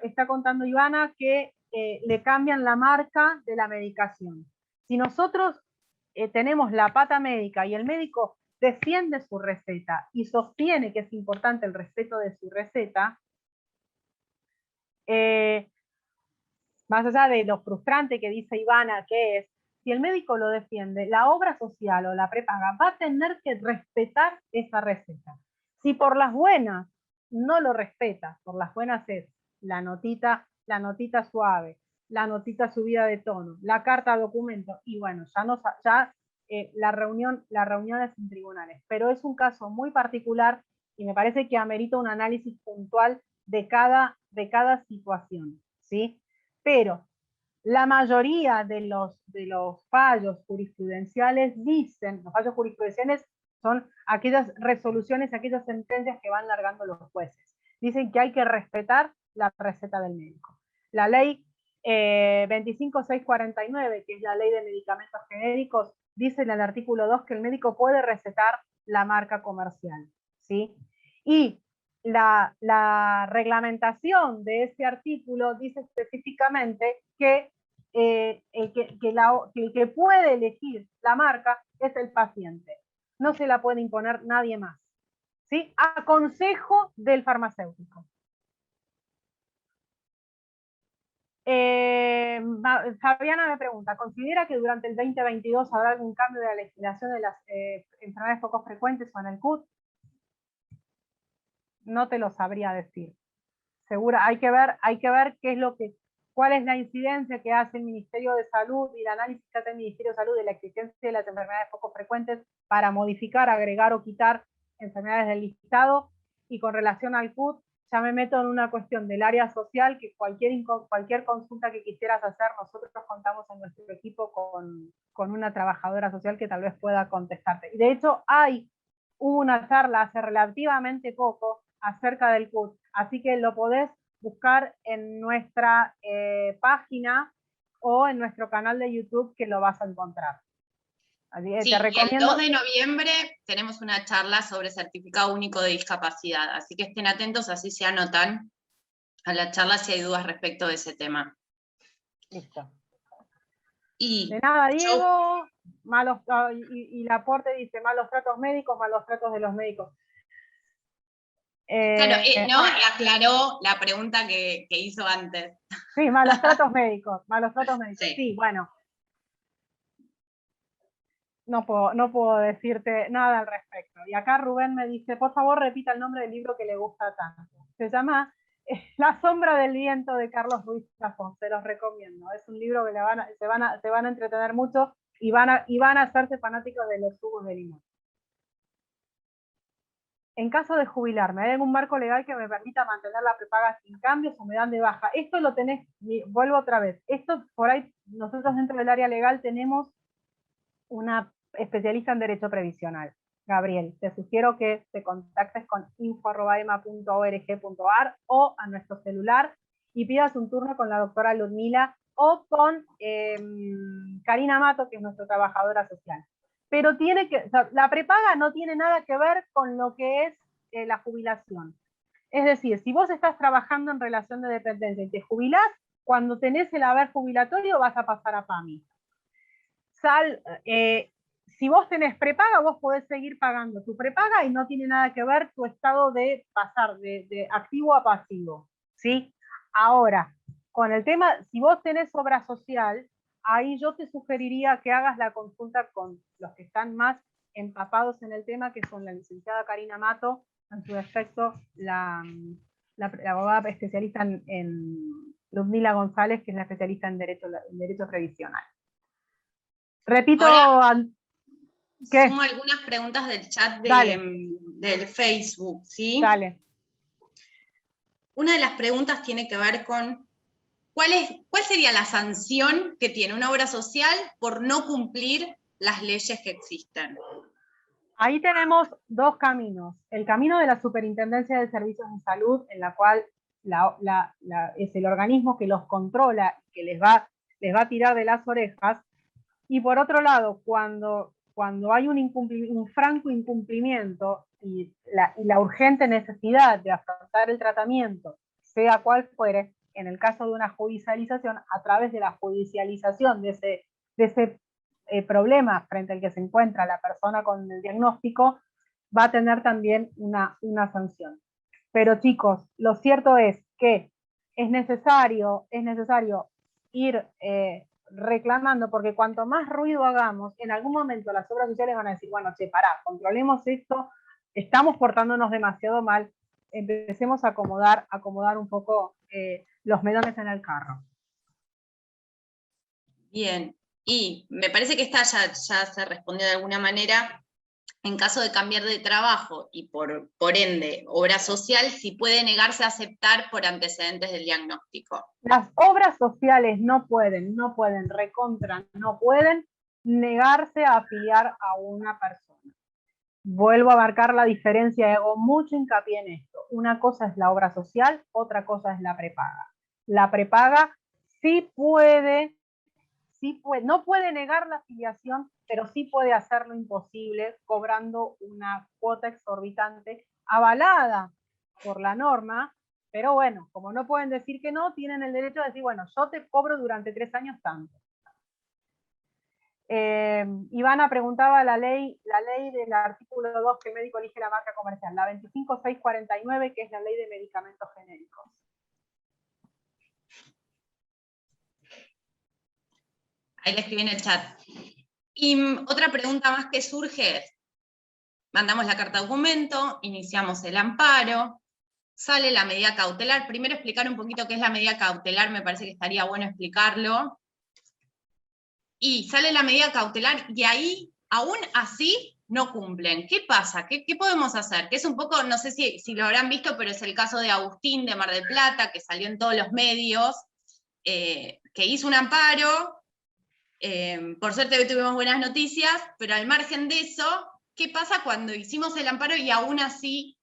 está contando Ivana que le cambian la marca de la medicación. Si nosotros tenemos la pata médica y el médico defiende su receta y sostiene que es importante el respeto de su receta, más allá de lo frustrante que dice Ivana que es, si el médico lo defiende, la obra social o la prepaga va a tener que respetar esa receta. Si por las buenas no lo respeta, por las buenas es la notita suave, la notita subida de tono, la carta documento, y bueno, la reunión es en tribunales. Pero es un caso muy particular y me parece que amerita un análisis puntual de cada situación, ¿sí? Pero la mayoría de los fallos jurisprudenciales los fallos jurisprudenciales son aquellas resoluciones, aquellas sentencias que van largando los jueces. Dicen que hay que respetar la receta del médico. La ley 25649, que es la ley de medicamentos genéricos, dice en el artículo 2 que el médico puede recetar la marca comercial, ¿sí? Y la reglamentación de ese artículo dice específicamente que el que puede elegir la marca es el paciente. No se la puede imponer nadie más, ¿sí? A consejo del farmacéutico. Fabiana me pregunta, ¿considera que durante el 2022 habrá algún cambio de la legislación de las enfermedades poco frecuentes o en el CUT? No te lo sabría decir. Segura, hay que ver qué es cuál es la incidencia que hace el Ministerio de Salud y el análisis que hace el Ministerio de Salud de la existencia de las enfermedades poco frecuentes para modificar, agregar o quitar enfermedades del listado. Y con relación al CUT, ya me meto en una cuestión del área social, que cualquier consulta que quisieras hacer, nosotros contamos en nuestro equipo con una trabajadora social que tal vez pueda contestarte. Y de hecho hubo una charla hace relativamente poco acerca del CUT, así que lo podés buscar en nuestra página o en nuestro canal de YouTube, que lo vas a encontrar. Así que Sí, te recomiendo. Y el 2 de noviembre tenemos una charla sobre certificado único de discapacidad, así que estén atentos, así se anotan a la charla si hay dudas respecto de ese tema. Listo. Y de nada, Diego. Y Laporte dice, malos tratos médicos, malos tratos de los médicos. Claro, no, y aclaró la pregunta que hizo antes. Sí, malos tratos médicos, malos tratos médicos. Sí. Sí, bueno. No puedo decirte nada al respecto. Y acá Rubén me dice, por favor repita el nombre del libro que le gusta tanto. Se llama La sombra del viento, de Carlos Ruiz Zafón. Se los recomiendo. Es un libro que se van a entretener mucho y van a hacerse fanáticos de los jugos de limón. En caso de jubilarme, ¿hay algún marco legal que me permita mantener la prepaga sin cambios o me dan de baja? Esto lo tenés, vuelvo otra vez. Esto por ahí, nosotros dentro del área legal tenemos una especialista en derecho previsional. Gabriel, te sugiero que te contactes con info@ema.org.ar o a nuestro celular y pidas un turno con la doctora Ludmila o con Karina Mato, que es nuestra trabajadora social. Pero la prepaga no tiene nada que ver con lo que es la jubilación. Es decir, si vos estás trabajando en relación de dependencia y te jubilás, cuando tenés el haber jubilatorio vas a pasar a PAMI. Si vos tenés prepaga, vos podés seguir pagando tu prepaga y no tiene nada que ver tu estado de pasar de activo a pasivo, ¿sí? Ahora, con el tema, si vos tenés obra social, ahí yo te sugeriría que hagas la consulta con los que están más empapados en el tema, que son la licenciada Karina Mato, en su defecto la abogada especialista en Ludmila González, que es la especialista en derecho previsional. Repito, ¿qué? Sumo algunas preguntas del chat del Facebook, ¿sí? Dale. Una de las preguntas tiene que ver con ¿cuál sería la sanción que tiene una obra social por no cumplir las leyes que existen? Ahí tenemos dos caminos. El camino de la Superintendencia de Servicios de Salud, en la cual es el organismo que los controla y que les va a tirar de las orejas. Y por otro lado, cuando hay un franco incumplimiento y la urgente necesidad de afrontar el tratamiento, sea cual fuere, en el caso de una judicialización, a través de la judicialización de ese problema frente al que se encuentra la persona con el diagnóstico, va a tener también una sanción. Pero chicos, lo cierto es que es necesario ir reclamando, porque cuanto más ruido hagamos, en algún momento las obras sociales van a decir, bueno, che, pará, controlemos esto, estamos portándonos demasiado mal, empecemos a acomodar un poco los melones en el carro. Bien, y me parece que esta ya se respondió de alguna manera. En caso de cambiar de trabajo y por ende obra social, si puede negarse a aceptar por antecedentes del diagnóstico. Las obras sociales no pueden negarse a afiliar a una persona. Vuelvo a marcar la diferencia y hago mucho hincapié en esto. Una cosa es la obra social, otra cosa es la prepaga. La prepaga no puede negar la afiliación, pero sí puede hacer lo imposible cobrando una cuota exorbitante avalada por la norma, pero bueno, como no pueden decir que no, tienen el derecho a decir, bueno, yo te cobro durante 3 años tanto. Ivana preguntaba la ley del artículo 2 que el médico elige la marca comercial, la 25649, que es la ley de medicamentos genéricos. Ahí le escribí en el chat. Y otra pregunta más que surge es, mandamos la carta documento, iniciamos el amparo, sale la medida cautelar. Primero explicar un poquito qué es la medida cautelar, me parece que estaría bueno explicarlo. Y sale la medida cautelar y ahí, aún así, no cumplen. ¿Qué pasa? ¿Qué podemos hacer? Que es un poco, no sé si lo habrán visto, pero es el caso de Agustín de Mar del Plata, que salió en todos los medios, que hizo un amparo. Por suerte hoy tuvimos buenas noticias, pero al margen de eso, ¿qué pasa cuando hicimos el amparo y aún así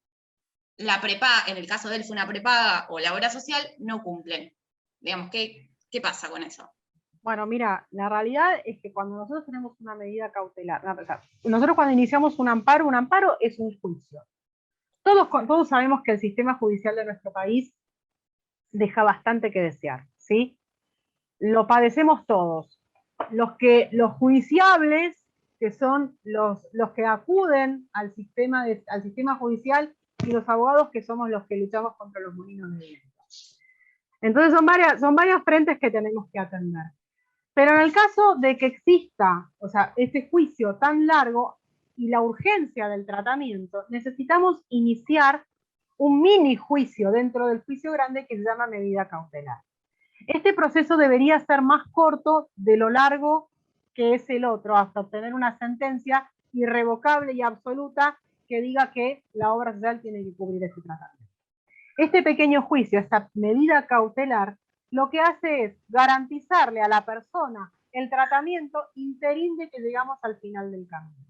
la prepaga, en el caso de él fue una prepaga o la obra social, no cumplen? Digamos, ¿qué pasa con eso? Bueno, mira, la realidad es que cuando nosotros tenemos una medida cautelar, nosotros cuando iniciamos un amparo es un juicio. Todos sabemos que el sistema judicial de nuestro país deja bastante que desear, ¿sí? Lo padecemos todos. Los judiciables, que son los que acuden al sistema judicial, y los abogados, que somos los que luchamos contra los molinos de viento. Entonces son varias frentes que tenemos que atender. Pero en el caso de que exista, o sea, ese juicio tan largo y la urgencia del tratamiento, necesitamos iniciar un mini juicio dentro del juicio grande que se llama medida cautelar. Este proceso debería ser más corto de lo largo que es el otro, hasta obtener una sentencia irrevocable y absoluta que diga que la obra social tiene que cubrir ese tratamiento. Este pequeño juicio, esta medida cautelar, lo que hace es garantizarle a la persona el tratamiento interín de que llegamos al final del camino.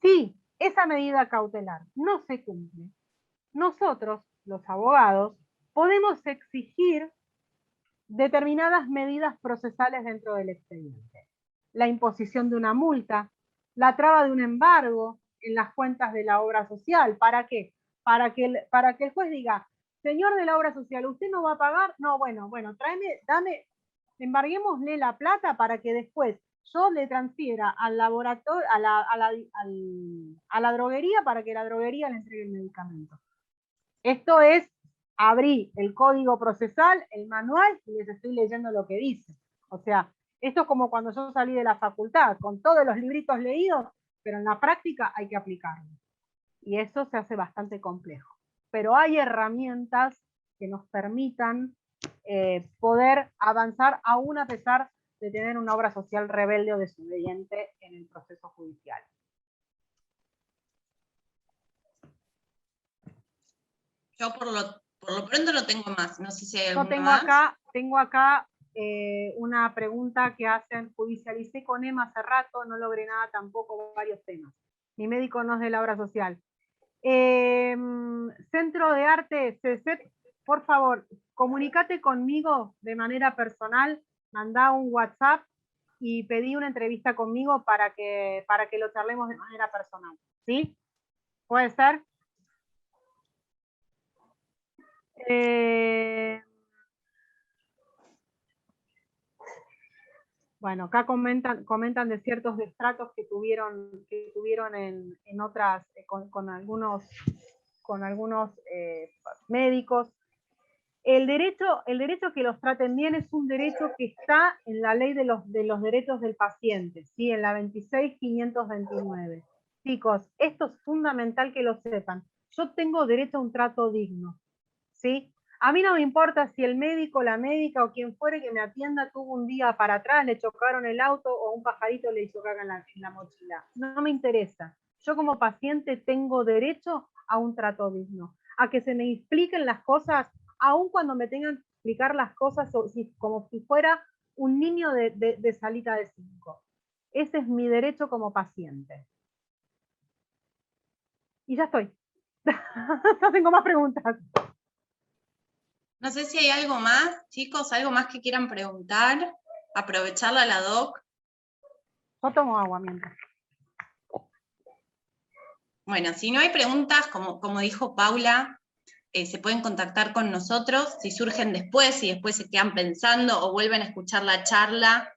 Si esa medida cautelar no se cumple, nosotros, los abogados, podemos exigir determinadas medidas procesales dentro del expediente. La imposición de una multa, la traba de un embargo en las cuentas de la obra social. ¿Para qué? Para que el juez diga, señor de la obra social, ¿usted no va a pagar? No, bueno, embarguémosle la plata para que después yo le transfiera al laboratorio, a la droguería, para que la droguería le entregue el medicamento. Esto es, abrí el código procesal, el manual, y les estoy leyendo lo que dice. O sea, esto es como cuando yo salí de la facultad, con todos los libritos leídos, pero en la práctica hay que aplicarlo. Y eso se hace bastante complejo. Pero hay herramientas que nos permitan poder avanzar aún a pesar de tener una obra social rebelde o desobediente en el proceso judicial. Yo por lo pronto no tengo más, no sé si hay Yo alguna más. tengo acá una pregunta que hacen: judicialicé con EMA hace rato, no logré nada tampoco, varios temas. Mi médico no es de la obra social. Centro de Arte, CECET, por favor, comunícate conmigo de manera personal, mandá un WhatsApp y pedí una entrevista conmigo para que lo charlemos de manera personal. ¿Sí? ¿Puede ser? Bueno, acá comentan de ciertos destratos que tuvieron en otras, con algunos médicos. El derecho a que los traten bien es un derecho que está en la ley de los derechos del paciente, ¿sí? En la 26.529. Chicos, esto es fundamental que lo sepan. Yo tengo derecho a un trato digno, ¿sí? A mí no me importa si el médico, la médica o quien fuere que me atienda tuvo un día para atrás, le chocaron el auto o un pajarito le hizo caca en la mochila. No me interesa. Yo como paciente tengo derecho a un trato digno, a que se me expliquen las cosas, aun cuando me tengan que explicar las cosas como si fuera un niño de salita de 5. Ese es mi derecho como paciente. Y ya estoy. No tengo más preguntas. No sé si hay algo más, chicos, algo más que quieran preguntar, aprovecharla a la doc. Yo tomo agua mientras. Bueno, si no hay preguntas, como dijo Paula, se pueden contactar con nosotros, si surgen después, si después se quedan pensando o vuelven a escuchar la charla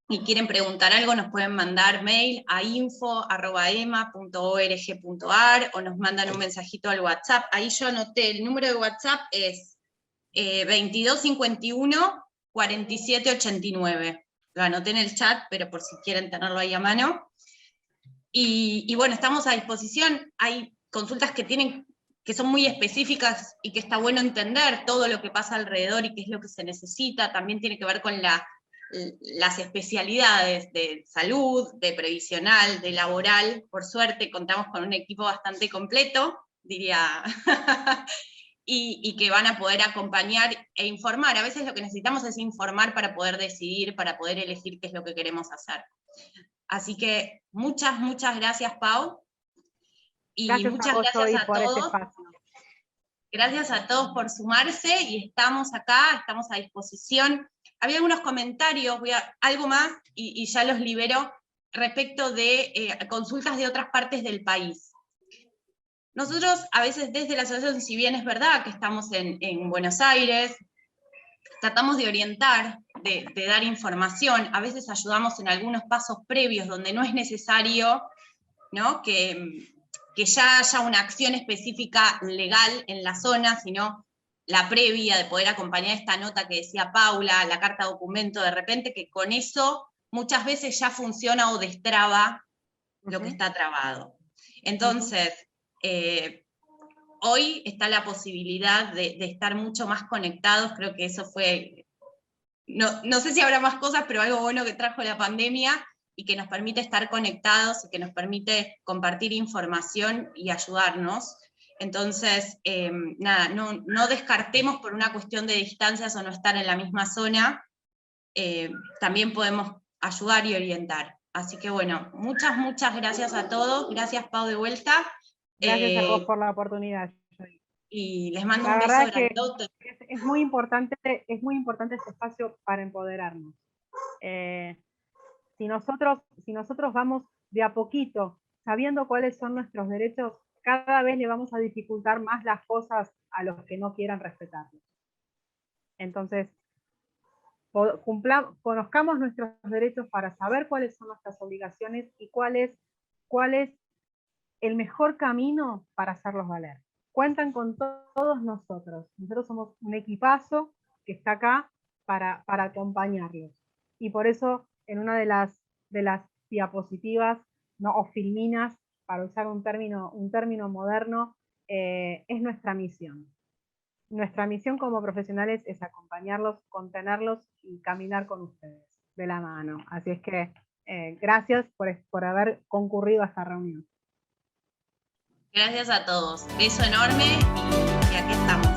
y quieren preguntar algo, nos pueden mandar mail a info@ema.org.ar o nos mandan un mensajito al WhatsApp. Ahí yo anoté, el número de WhatsApp es 2251 4789. Lo anoté en el chat, pero por si quieren tenerlo ahí a mano. Y bueno, estamos a disposición. Hay consultas que son muy específicas y que está bueno entender todo lo que pasa alrededor y qué es lo que se necesita. También tiene que ver con las especialidades de salud, de previsional, de laboral. Por suerte contamos con un equipo bastante completo, diría, y que van a poder acompañar e informar. A veces lo que necesitamos es informar para poder decidir, para poder elegir qué es lo que queremos hacer. Así que muchas, muchas gracias, Pau. Y Gracias muchas a vos, gracias Zoe, a por este todos. espacio. Gracias a todos por sumarse, y estamos acá, estamos a disposición. Había algunos comentarios, algo más, y ya los libero, respecto de consultas de otras partes del país. Nosotros, a veces desde la asociación, si bien es verdad que estamos en Buenos Aires, tratamos de orientar, de dar información, a veces ayudamos en algunos pasos previos donde no es necesario, ¿no?, que ya haya una acción específica legal en la zona, sino la previa de poder acompañar esta nota que decía Paula, la carta documento, de repente, que con eso muchas veces ya funciona o destraba lo que está trabado. Entonces, hoy está la posibilidad de estar mucho más conectados. Creo que eso fue, no sé si habrá más cosas, pero algo bueno que trajo la pandemia, y que nos permite estar conectados, y que nos permite compartir información y ayudarnos. Entonces, nada, no descartemos por una cuestión de distancias o no estar en la misma zona, también podemos ayudar y orientar. Así que bueno, muchas, muchas gracias a todos. Gracias, Pau, de vuelta. Gracias a vos por la oportunidad. Y les mando La un beso verdad que grandote. es muy importante este espacio para empoderarnos. Si nosotros vamos de a poquito, sabiendo cuáles son nuestros derechos, cada vez le vamos a dificultar más las cosas a los que no quieran respetarlos. Entonces, conozcamos nuestros derechos para saber cuáles son nuestras obligaciones y cuál es el mejor camino para hacerlos valer. Cuentan con todos nosotros. Nosotros somos un equipazo que está acá para acompañarlos. Y por eso, en una de las diapositivas, ¿no?, o filminas, para usar un término moderno, es nuestra misión. Nuestra misión como profesionales es acompañarlos, contenerlos y caminar con ustedes de la mano. Así es que gracias por haber concurrido a esta reunión. Gracias a todos. Beso enorme, y aquí estamos.